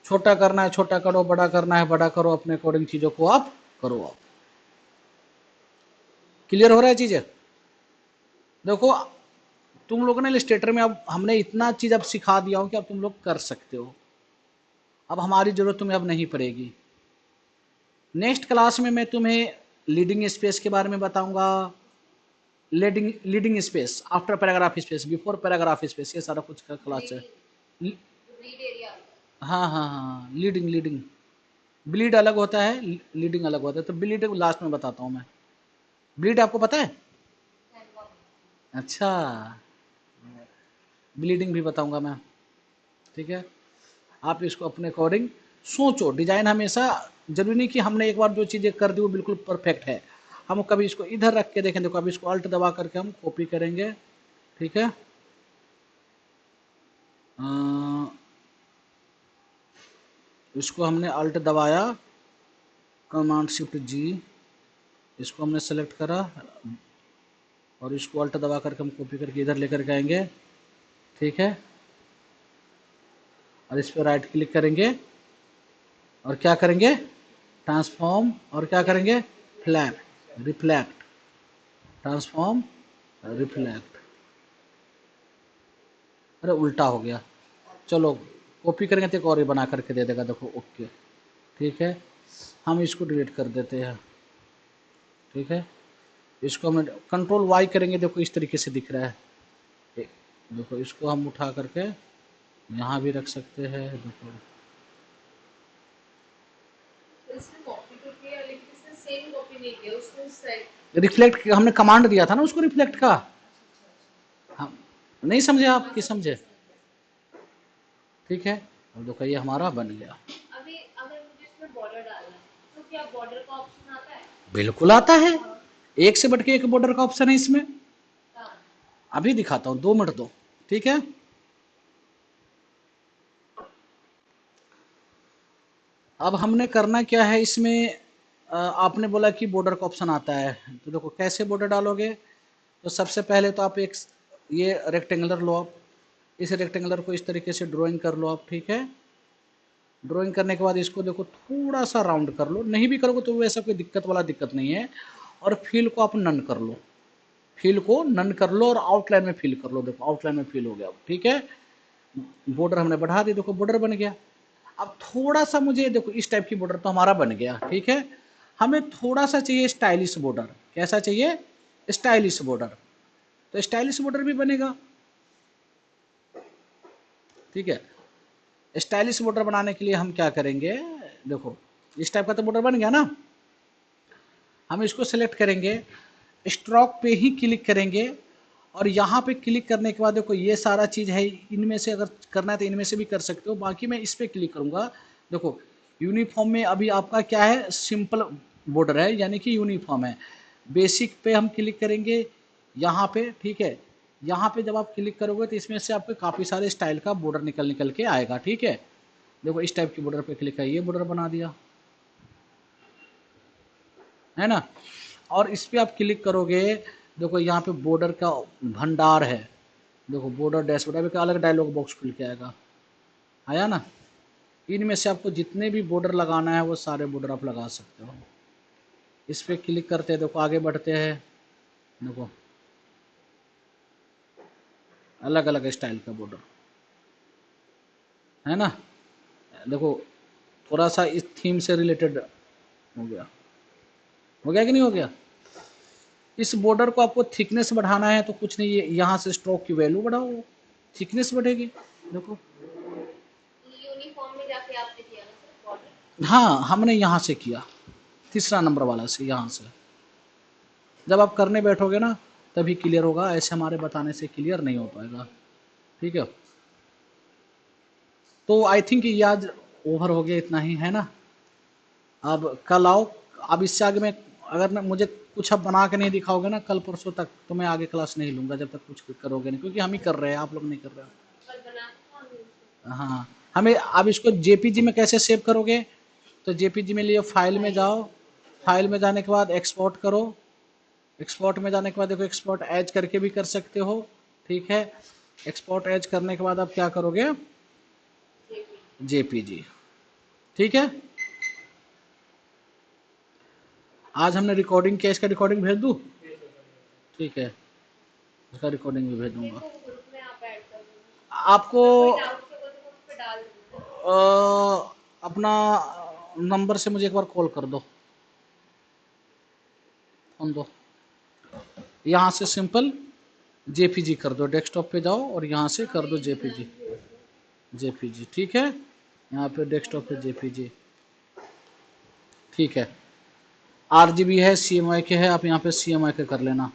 छोटा करना है छोटा करो, बड़ा करना है बड़ा करो, अपने अकॉर्डिंग चीजों को आप करो। आप क्लियर हो रहा है चीजें। देखो तुम लोगों ने इलस्ट्रेटर में अब हमने इतना चीज अब सिखा दिया हो कि अब तुम लोग कर सकते हो, अब हमारी जरूरत तुम्हें अब नहीं पड़ेगी। नेक्स्ट क्लास में मैं तुम्हें लीडिंग स्पेस के बारे में बताऊंगा, leading leading space, after paragraph space, before paragraph space, ये सारा कुछ का क्लास है। Read area. हाँ हाँ हाँ लीडिंग लीडिंग, ब्लीड अलग होता है, लीडिंग अलग होता है, तो ब्लीड लास्ट में बताता हूँ मैं। ब्लीड आपको पता है? अच्छा, ब्लीडिंग भी बताऊंगा मैं, ठीक है। आप इसको अपने अकॉर्डिंग सोचो। डिजाइन हमेशा जरूरी नहीं कि हमने एक बार जो चीज़ें कर दी वो बिल्कुल परफेक्ट है, हम कभी इसको इधर रख के देखें। देखो अभी इसको अल्ट दबा करके हम कॉपी करेंगे, ठीक है। इसको हमने अल्ट दबाया, कमांड शिफ्ट जी, इसको हमने सेलेक्ट करा और इसको अल्ट दबा करके हम कॉपी करके इधर लेकर के आएंगे, ठीक है। और इस पर राइट क्लिक करेंगे और क्या करेंगे, ट्रांसफॉर्म, और क्या करेंगे, फ्लैट, रिफ्लेक्ट, ट्रांसफॉर्म रिफ्लेक्ट। अरे उल्टा हो गया, चलो कॉपी करेंगे तो एक और ही बना करके दे देगा, देखो ओके, ठीक है। हम इसको डिलीट कर देते हैं, ठीक है। इसको हम कंट्रोल वाई करेंगे, देखो इस तरीके से दिख रहा है। देखो इसको हम उठा करके यहाँ भी रख सकते हैं, देखो रिफ्लेक्ट हमने कमांड दिया था ना उसको रिफ्लेक्ट का, हम नहीं समझे, आप किस समझे, ठीक है। अब देखो ये हमारा बन गया। अभी अगर मुझे इसमें बॉर्डर डालना है तो क्या बॉर्डर का ऑप्शन आता है? बिल्कुल आता है, एक से बढ़ के एक बॉर्डर का ऑप्शन है इसमें। अभी दिखाता हूँ, 2 मिनट दो, ठीक है। अब हमने करना क्या है इसमें, आपने बोला कि बॉर्डर का ऑप्शन आता है, तो देखो कैसे बॉर्डर डालोगे। तो सबसे पहले तो आप एक ये रेक्टेंगुलर लो, आप इस रेक्टेंगुलर को इस तरीके से ड्राइंग कर लो आप, ठीक है। ड्राइंग करने के बाद इसको देखो थोड़ा सा राउंड कर लो, नहीं भी करोगे तो वैसा कोई दिक्कत नहीं है। और फिल को आप नन कर लो, फिल को नन कर लो और आउटलाइन में फिल कर लो, देखो आउटलाइन में फिल हो गया, ठीक है। बॉर्डर हमने बढ़ा दी, देखो बॉर्डर बन गया। अब थोड़ा सा मुझे देखो इस टाइप की बॉर्डर तो हमारा बन गया, ठीक है। हमें थोड़ा सा चाहिए स्टाइलिश बॉर्डर, कैसा चाहिए, स्टाइलिश बॉर्डर, तो स्टाइलिश बॉर्डर भी बनेगा, ठीक है। स्टाइलिश बॉर्डर बनाने के लिए हम क्या करेंगे, देखो इस टाइप का तो बॉर्डर बन गया ना। हम इसको सेलेक्ट करेंगे, स्ट्रोक पे ही क्लिक करेंगे और यहाँ पे क्लिक करने के बाद देखो ये सारा चीज़ है, इनमें से अगर करना है तो इनमें से भी कर सकते हो, बाकी मैं इस पर क्लिक करूँगा। देखो यूनिफॉर्म में अभी आपका क्या है, सिंपल बॉर्डर है यानी कि यूनिफॉर्म है। बेसिक पे हम क्लिक करेंगे यहाँ पे, ठीक है। यहाँ पे जब आप क्लिक करोगे तो इसमें से आपके काफ़ी सारे स्टाइल का बॉर्डर निकल के आएगा, ठीक है। देखो इस टाइप की बॉर्डर पे क्लिक है, ये बॉर्डर बना दिया है ना। और इस पे आप क्लिक करोगे, देखो यहाँ पे बॉर्डर का भंडार है, देखो बॉर्डर डैशबोर्ड का अलग डायलॉग बॉक्स खुल के आएगा, आया ना। इनमें से आपको जितने भी बॉर्डर लगाना है वो सारे बॉर्डर आप लगा सकते हो। इस पे क्लिक करते हैं, देखो आगे बढ़ते हैं, देखो अलग अलग स्टाइल का बॉर्डर है ना। देखो थोड़ा सा इस थीम से रिलेटेड हो गया कि नहीं हो गया। इस बॉर्डर को आपको थिकनेस बढ़ाना है तो कुछ नहीं, है यहाँ से स्ट्रोक की वैल्यू बढ़ाओ, थिकनेस बढ़ेगी। देखो यूनिफॉर्म में जाके आपने किया ना सर बॉर्डर? हाँ, हमने यहाँ से किया, तीसरा नंबर वाला से, यहाँ से जब आप करने बैठोगे ना तभी क्लियर होगा, ऐसे हमारे बताने से क्लियर नहीं हो पाएगा, ठीक है। तो आई थिंक ये आज ओवर हो गया, इतना ही है ना। अब कल आओ, अब इससे आगे मैं अगर ना मुझे कुछ अब बना के नहीं दिखाओगे ना कल परसों तक, तो मैं आगे क्लास नहीं लूँगा जब तक कुछ करोगे नहीं, क्योंकि हम ही कर रहे हैं, आप लोग नहीं कर रहे हो। कल बना के हम इसको। हाँ, हमें अब इसको जेपीजी में कैसे सेव करोगे, तो जेपीजी में लिए फाइल में जाओ, फाइल में जाने के बाद एक्सपोर्ट करो, एक्सपोर्ट में जाने के बाद देखो एक्सपोर्ट एज करके भी कर सकते हो, ठीक है। एक्सपोर्ट एज करने के बाद आप क्या करोगे, जेपीजी, ठीक है। आज हमने रिकॉर्डिंग किया, इसका रिकॉर्डिंग भेज दूँ, ठीक है, इसका रिकॉर्डिंग भी भेज दूंगा देखो ग्रुप में आप ऐड कर दो, आपको। कोई डाउट होगा तो उस पे डाल दूंगा। अपना नंबर से मुझे एक बार कॉल कर दो, फोन दो, यहाँ से सिंपल जेपीजी कर दो, डेस्कटॉप पे जाओ और यहाँ से कर दो जेपीजी, जेपीजी, ठीक है। यहाँ पे डेस्कटॉप पे जेपीजी, ठीक है। आरजीबी है, सीएमवाई के है, आप यहाँ पे सीएमवाई के कर लेना।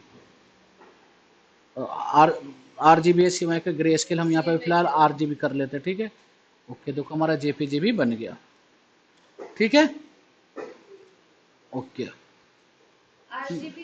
आर आरजीबी है, सीएमवाई के ग्रे स्केल हम यहाँ पे फिलहाल आरजीबी कर लेते हैं, ठीक है। ओके, देखो हमारा जेपीजी भी बन गया, ठीक है, ओके। आरजीबी